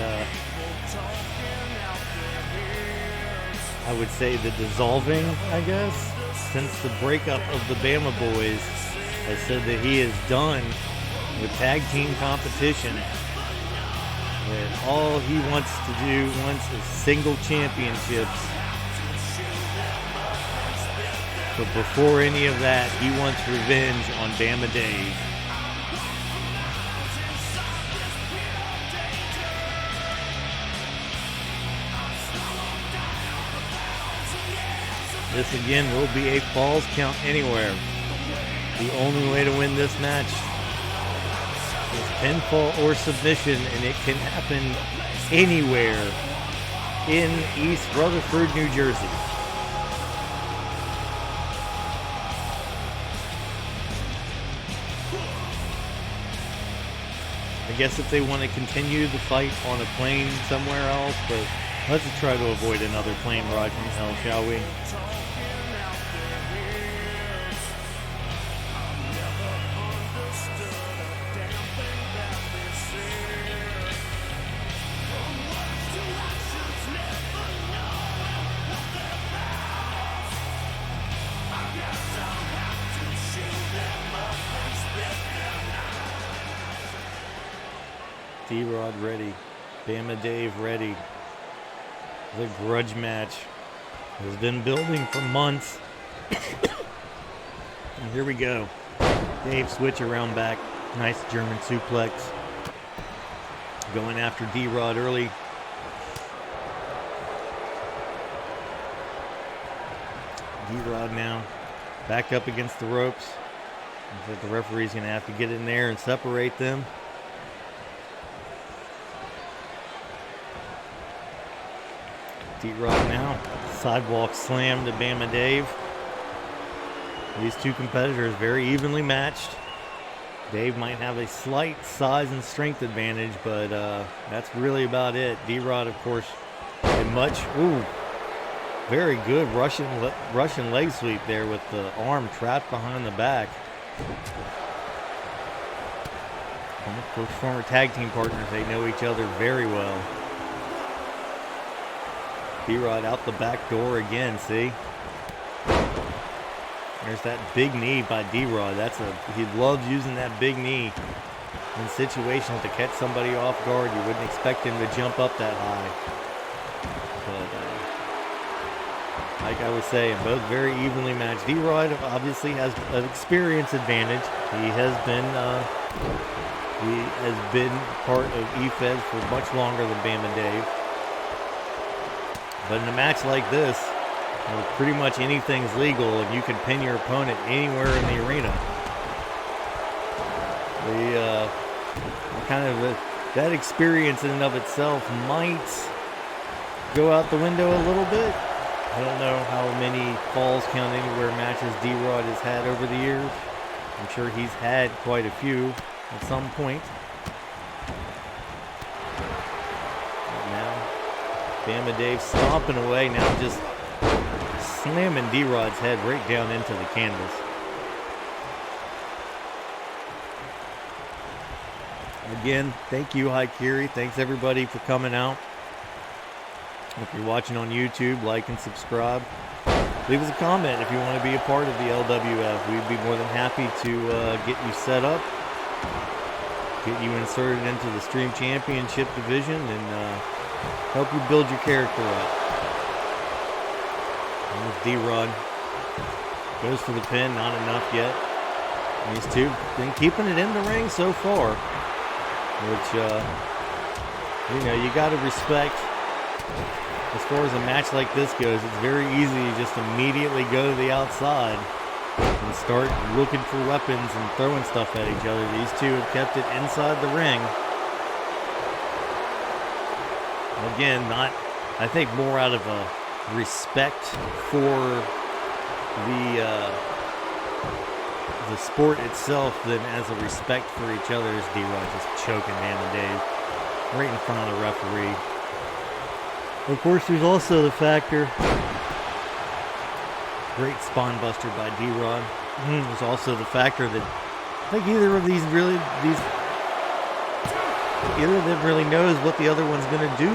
I would say the dissolving, I guess, since the breakup of the Bama boys, has said that he is done with tag team competition. And all he wants to do is single championships. But before any of that, he wants revenge on Bama Dave. This again will be a falls count anywhere. The only way to win this match is pinfall or submission, and it can happen anywhere in East Rutherford, New Jersey. I guess if they want to continue the fight on a plane somewhere else, but let's try to avoid another plane ride from hell, shall we? D-Rod ready. Bama Dave ready. The grudge match has been building for months. And here we go. Dave switch around back. Nice German suplex. Going after D-Rod early. D-Rod now back up against the ropes. Looks like the referee's going to have to get in there and separate them. D-Rod now. Sidewalk slam to Bama Dave. These two competitors very evenly matched. Dave might have a slight size and strength advantage, but that's really about it. D-Rod, of course, a much, very good Russian leg sweep there with the arm trapped behind the back. And of course, former tag team partners, they know each other very well. D-Rod out the back door again, see? There's that big knee by D-Rod. He loves using that big knee in situations to catch somebody off guard. You wouldn't expect him to jump up that high. But like I was saying, both very evenly matched. D-Rod obviously has an experience advantage. He has been part of EFED for much longer than Bama Dave. But in a match like this, pretty much anything's legal if you can pin your opponent anywhere in the arena. That experience in and of itself might go out the window a little bit. I don't know how many falls count anywhere matches D-Rod has had over the years. I'm sure he's had quite a few at some point. Bama Dave stomping away now, just slamming D-Rod's head right down into the canvas. Again, thank you, Haikiri. Thanks everybody for coming out. If you're watching on YouTube, like and subscribe. Leave us a comment if you want to be a part of the LWF. We'd be more than happy to get you set up, get you inserted into the Stream Championship division, and help you build your character up. And with D-Rod goes for the pin, not enough yet. And these two been keeping it in the ring so far, which you got to respect. As far as a match like this goes, it's very easy to just immediately go to the outside and start looking for weapons and throwing stuff at each other. These two have kept it inside the ring. Again, I think more out of a respect for the sport itself than as a respect for each other. As D-Rod just choking Bama Dave right in front of the referee. Of course, there's also the factor Great spine buster by D-Rod. There's also the factor that I think either of them really knows what the other one's going to do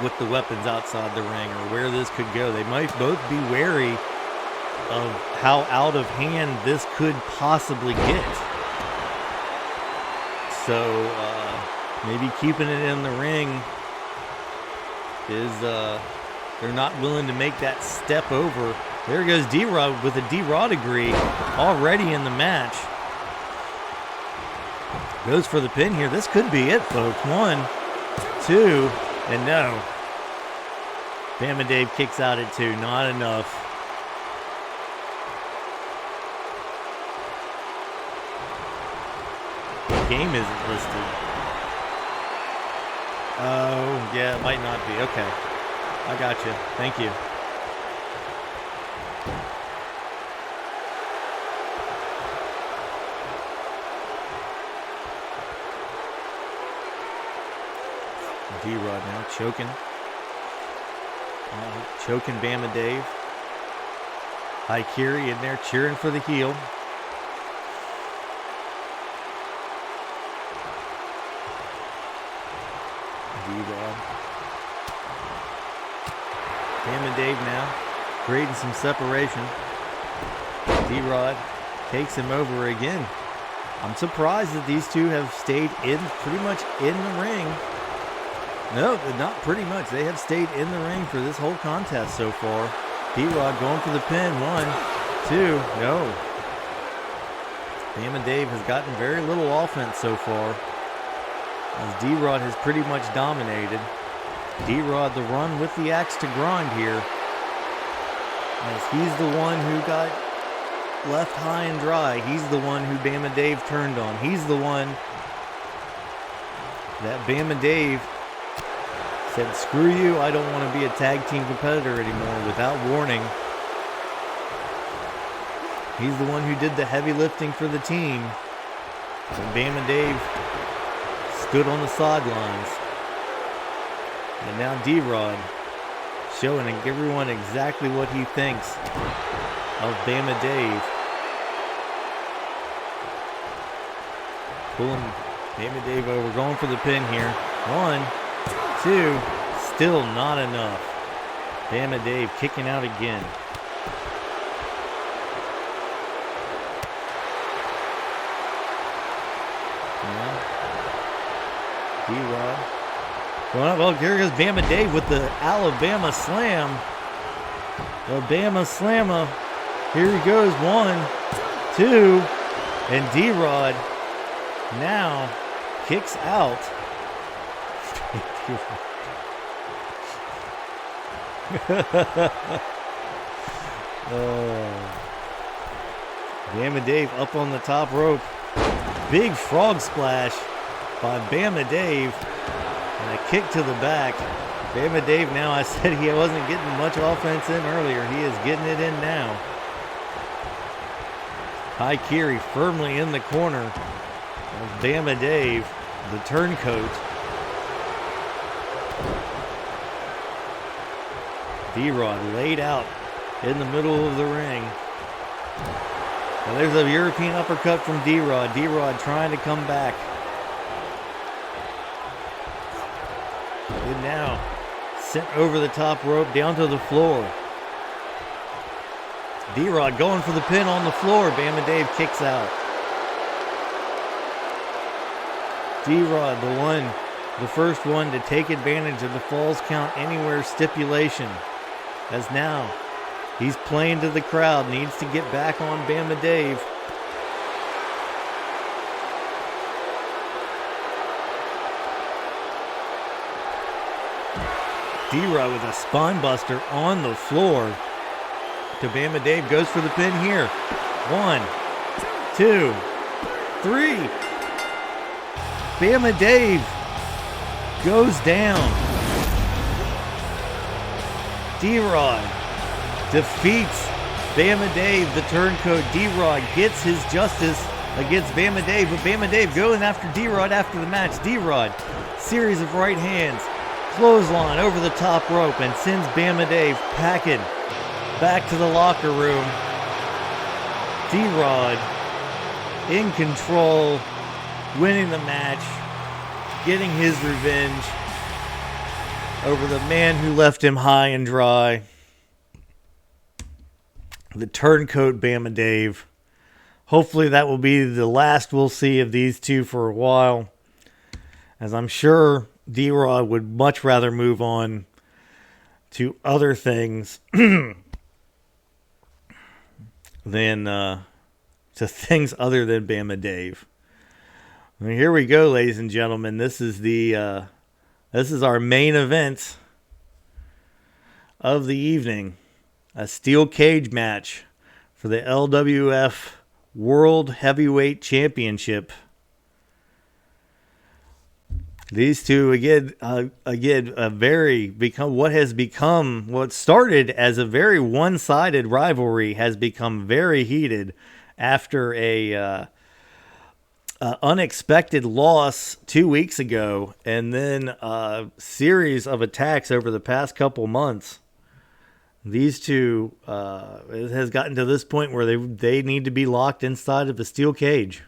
with the weapons outside the ring or where this could go. They might both be wary of how out of hand this could possibly get. So maybe keeping it in the ring is they're not willing to make that step over. There goes D-Rod with a D-Rod agree already in the match. Goes for the pin here. This could be it, folks. 1, 2, and no. Bama Dave kicks out at 2. Not enough. The game isn't listed. Oh, yeah, it might not be. Okay. I got you. Thank you. D-Rod now choking. Choking Bama Dave. Haikiri in there cheering for the heel. D-Rod. Bama Dave now creating some separation. D-Rod takes him over again. I'm surprised that these two have stayed pretty much in the ring. No, not pretty much. They have stayed in the ring for this whole contest so far. D-Rod going for the pin. 1, 2, no. Bama Dave has gotten very little offense so far, as D-Rod has pretty much dominated. D-Rod the run with the axe to grind here, as he's the one who got left high and dry. He's the one who Bama Dave turned on. He's the one that Bama Dave said, screw you, I don't want to be a tag team competitor anymore, without warning. He's the one who did the heavy lifting for the team when Bama Dave stood on the sidelines. And now D-Rod showing everyone exactly what he thinks of Bama Dave. Pulling Bama Dave over, going for the pin here. 1, 2, still not enough. Bama Dave kicking out again. D-Rod. Well, here goes Bama Dave with the Alabama Slam. The Bama Slammer. Here he goes. 1, 2, and D-Rod now kicks out. Bama Dave up on the top rope. Big frog splash by Bama Dave. And a kick to the back. Bama Dave now, I said he wasn't getting much offense in earlier. He is getting it in now. Haikiri firmly in the corner of Bama Dave, the turncoat. D-Rod laid out in the middle of the ring. And there's a European uppercut from D-Rod. D-Rod trying to come back. And now sent over the top rope down to the floor. D-Rod going for the pin on the floor. Bama Dave kicks out. D-Rod, the first one to take advantage of the Falls Count Anywhere stipulation. As now he's playing to the crowd, needs to get back on Bama Dave. D-Rod with a spine buster on the floor to Bama Dave. Goes for the pin here. 1, 2, 3. Bama Dave goes down. D-Rod defeats Bama Dave, the turncoat. D-Rod gets his justice against Bama Dave, but Bama Dave going after D-Rod after the match. D-Rod, series of right hands. Clothesline over the top rope and sends Bama Dave packing back to the locker room. Drod in control, winning the match, getting his revenge over the man who left him high and dry. The turncoat Bama Dave. Hopefully that will be the last we'll see of these two for a while, as I'm sure Drod would much rather move on to other things than to things other than Bama Dave. I mean, here we go, ladies and gentlemen. This is our main event of the evening, a steel cage match for the LWF World Heavyweight Championship. These two what started as a very one-sided rivalry has become very heated after a unexpected loss 2 weeks ago, and then a series of attacks over the past couple months. These two it has gotten to this point where they need to be locked inside of the steel cage.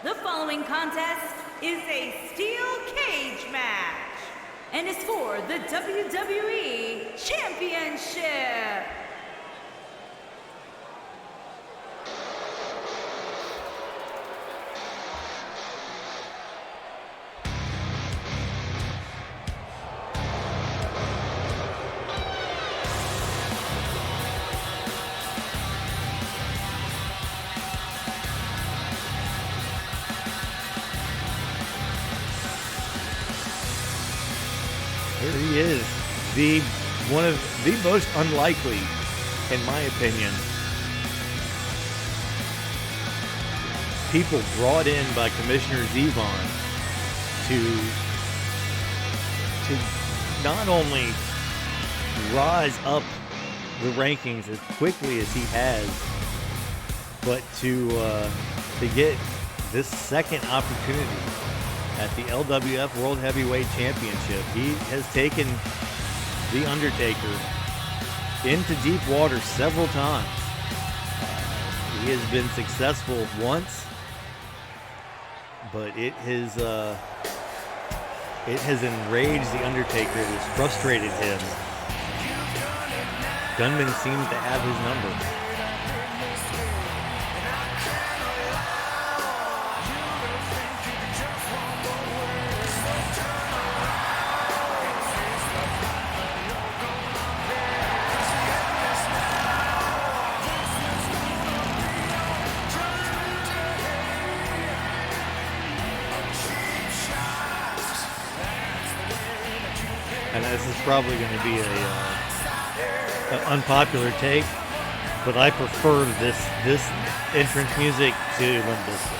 The following contest is a steel cage match and is for the WWE Championship. Here he is, one of the most unlikely, in my opinion, people brought in by Commissioner Zevon to not only rise up the rankings as quickly as he has, but to get this second opportunity at the LWF World Heavyweight Championship. He has taken the Undertaker into deep water several times. He has been successful once, but it has enraged the Undertaker. It has frustrated him. Gunmen seems to have his number. And this is probably going to be an unpopular take, but I prefer this entrance music to Limp Bizkit.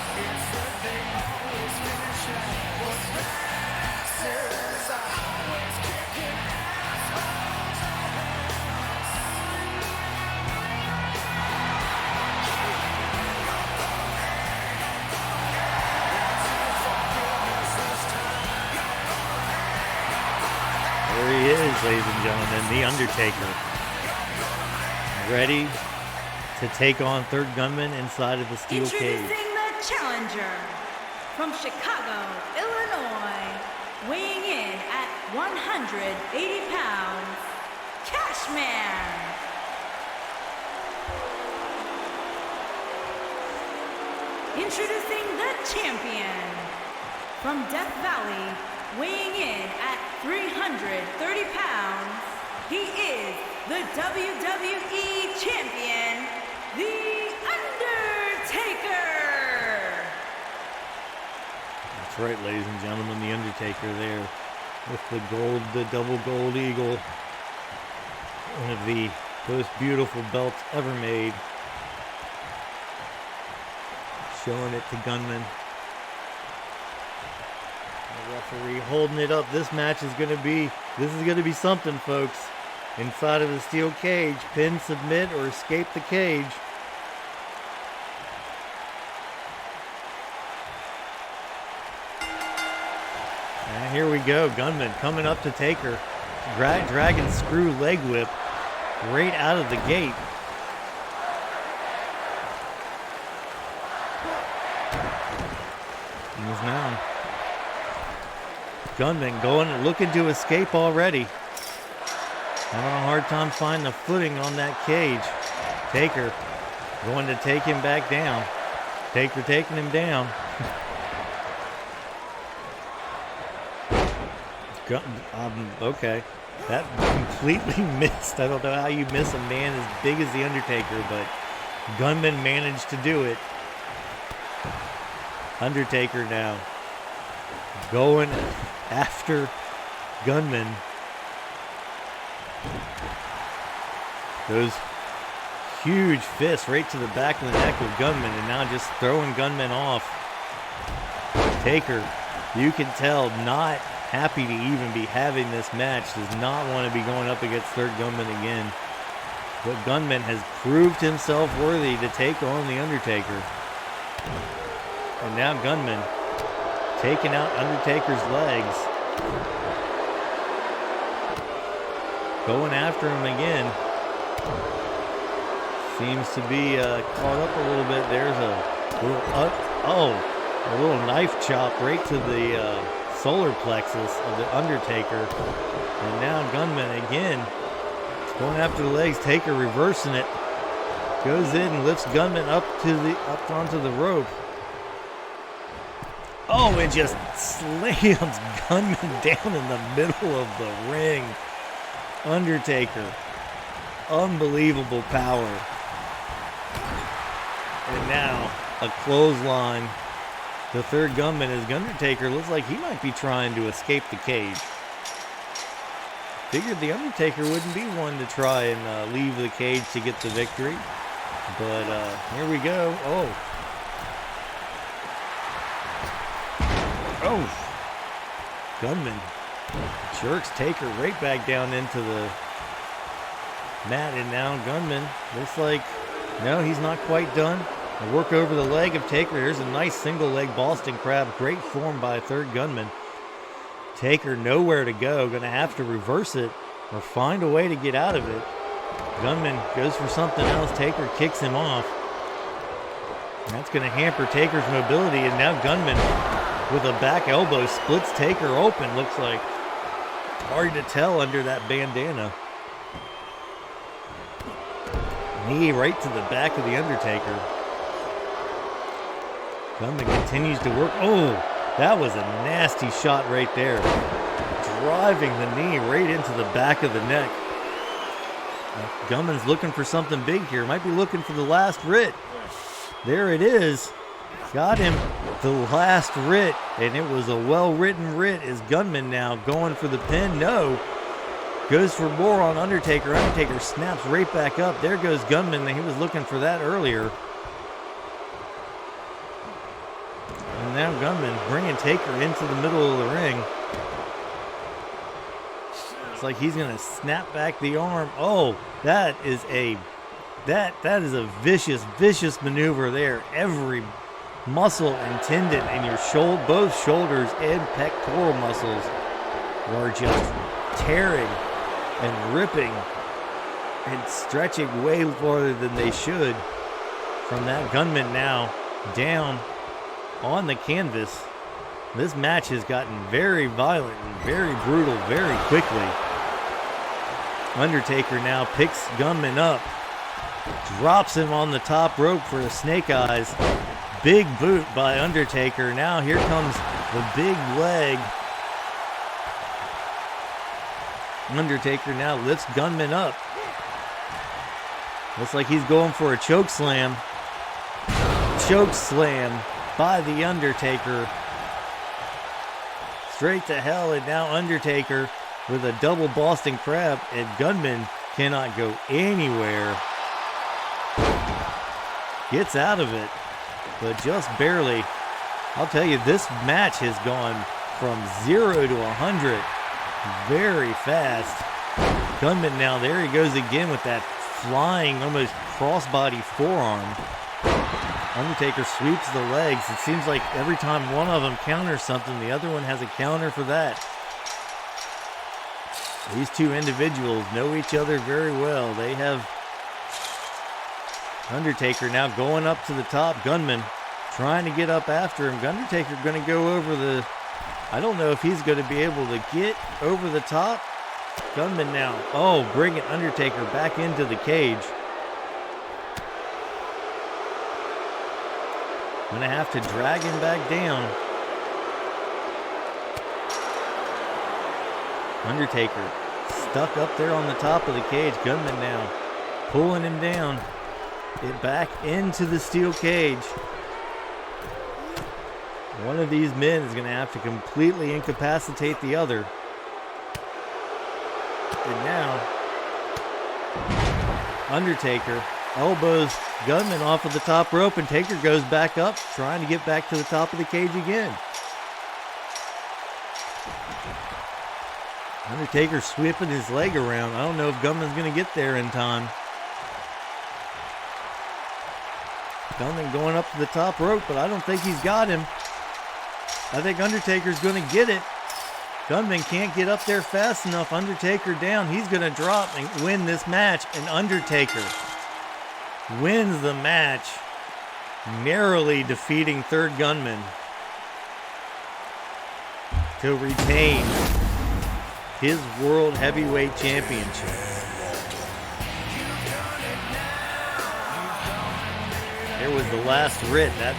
There he is, ladies and gentlemen, the Undertaker, ready to take on Third Gunman inside of the steel cage. Introducing the challenger from Chicago, Illinois, weighing in at 180 pounds, Cashman. Introducing the champion from Death Valley, weighing in at 330 pounds, he is the WWE Champion, The Undertaker! That's right, ladies and gentlemen, The Undertaker there with the double gold eagle. One of the most beautiful belts ever made. Showing it to Gunman. The referee holding it up. This is going to be something, folks. Inside of the steel cage, pin, submit, or escape the cage. here we go. Gunmen coming up to Taker. Dragon screw leg whip right out of the gate. He's now. Gunmen looking to escape already. Having a hard time finding the footing on that cage. Taker going to take him back down. Taker taking him down. Okay. That completely missed. I don't know how you miss a man as big as The Undertaker, but Gunmen managed to do it. Undertaker now going after Gunmen. Those huge fists right to the back of the neck of Gunmen, and now just throwing Gunmen off. Taker, you can tell, not happy to even be having this match. Does not want to be going up against third Gunmen again. But Gunmen has proved himself worthy to take on The Undertaker. And now Gunmen taking out Undertaker's legs. Going after him again. Seems to be caught up a little bit. There's a little knife chop right to the solar plexus of the Undertaker. And now Gunmen again going after the legs. Taker reversing it. Goes in and lifts Gunmen up onto the rope. Oh, and just slams Gunmen down in the middle of the ring. Undertaker. Unbelievable power. And now a clothesline. The third Gunmen is Undertaker. Looks like he might be trying to escape the cage. Figured The Undertaker wouldn't be one to try and leave the cage to get the victory. But here we go. Oh. Gunmen jerks Taker right back down into the mat. And now Gunmen looks like, no, he's not quite done. A work over the leg of Taker. Here's a nice single leg Boston Crab. Great form by third Gunmen. Taker nowhere to go. Going to have to reverse it or find a way to get out of it. Gunmen goes for something else. Taker kicks him off. And that's going to hamper Taker's mobility. And now Gunmen with a back elbow splits Taker open. Looks like hard to tell under that bandana. Knee right to the back of the Undertaker. Gunmen continues to work. Oh, that was a nasty shot right there. Driving the knee right into the back of the neck. Gunmen's looking for something big here. Might be looking for the last writ. There it is. Got him the last writ, and it was a well-written writ. Is Gunmen now going for the pin? No. Goes for more on Undertaker. Undertaker snaps right back up. There goes Gunmen. He was looking for that earlier. And now Gunmen bringing Taker into the middle of the ring. It's like he's going to snap back the arm. Oh, that is a vicious maneuver there. Every muscle and tendon in your shoulder, both shoulders and pectoral muscles are just tearing and ripping and stretching way farther than they should from that. Gunmen now down on the canvas. This match has gotten very violent and very brutal very quickly. Undertaker now picks Gunmen up, drops him on the top rope for a snake eyes. Big boot by Undertaker. Now here comes the big leg. Undertaker now lifts Gunmen up. Looks like he's going for a choke slam. Choke slam by the Undertaker. Straight to hell, and now Undertaker with a double Boston Crab, and Gunmen cannot go anywhere. Gets out of it, but just barely. I'll tell you, this match has gone from 0 to 100 very fast. Gunmen now, there he goes again with that flying, almost crossbody forearm. Undertaker sweeps the legs. It seems like every time one of them counters something, the other one has a counter for that. These two individuals know each other very well. They have Undertaker now going up to the top. Gunmen trying to get up after him. Undertaker going to go over the... I don't know if he's going to be able to get over the top. Gunmen now. Oh, bringing Undertaker back into the cage. Going to have to drag him back down. Undertaker stuck up there on the top of the cage. Gunmen now pulling him down. It back into the steel cage. One of these men is going to have to completely incapacitate the other. And now, Undertaker elbows Gunmen off of the top rope, and Taker goes back up, trying to get back to the top of the cage again. Undertaker sweeping his leg around. I don't know if Gunman's going to get there in time. Gunman going up to the top rope, but I don't think he's got him. I think Undertaker's going to get it. Gunman can't get up there fast enough. Undertaker down. He's going to drop and win this match. And Undertaker wins the match, narrowly defeating third Gunman to retain his World Heavyweight Championship. There was the last writ. That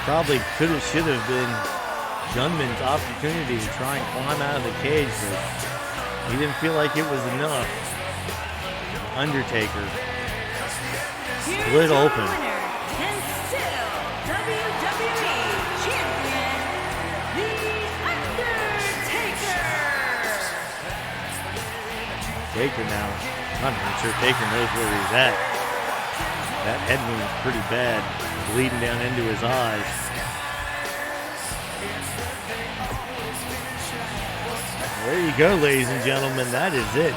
probably should have been Gunman's opportunity to try and climb out of the cage, but he didn't feel like it was enough. Undertaker split open. Winner, and still WWE Champion, The Undertaker. Taker now. I'm not sure Taker knows where he's at. That head wound's pretty bad, bleeding down into his eyes. There you go, ladies and gentlemen. That is it.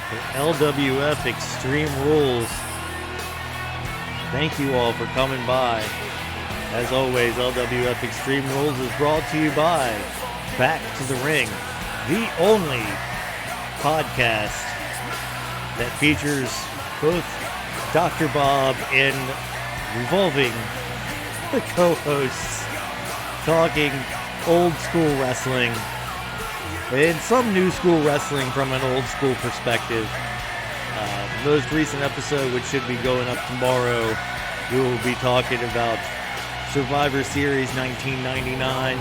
The LWF Extreme Rules. Thank you all for coming by. As always, LWF Extreme Rules is brought to you by Back to the Ring, the only podcast that features both Dr. Bob and revolving the co-hosts talking old school wrestling and some new school wrestling from an old school perspective. Most recent episode, which should be going up tomorrow, we will be talking about Survivor Series 1999.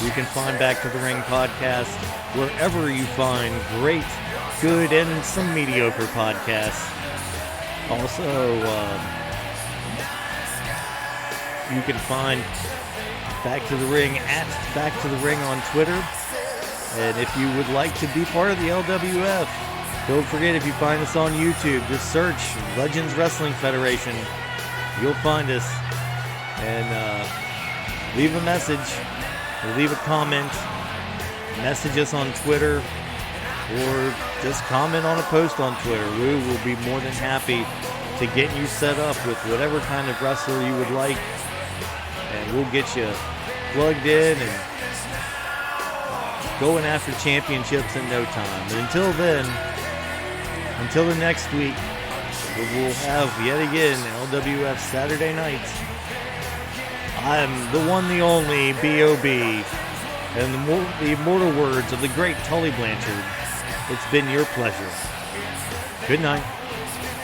You can find Back to the Ring podcast wherever you find great, good, and some mediocre podcasts. Also, you can find Back to the Ring at Back to the Ring on Twitter. And if you would like to be part of the LWF, don't forget, if you find us on YouTube, just search Legends Wrestling Federation. You'll find us. And leave a message, or leave a comment, message us on Twitter, or just comment on a post on Twitter. We will be more than happy to get you set up with whatever kind of wrestler you would like, and we'll get you plugged in and going after championships in no time. But until then, until the next week, we will have yet again LWF Saturday nights. I'm the one, the only B.O.B. and the immortal words of the great Tully Blanchard. It's been your pleasure. Good night.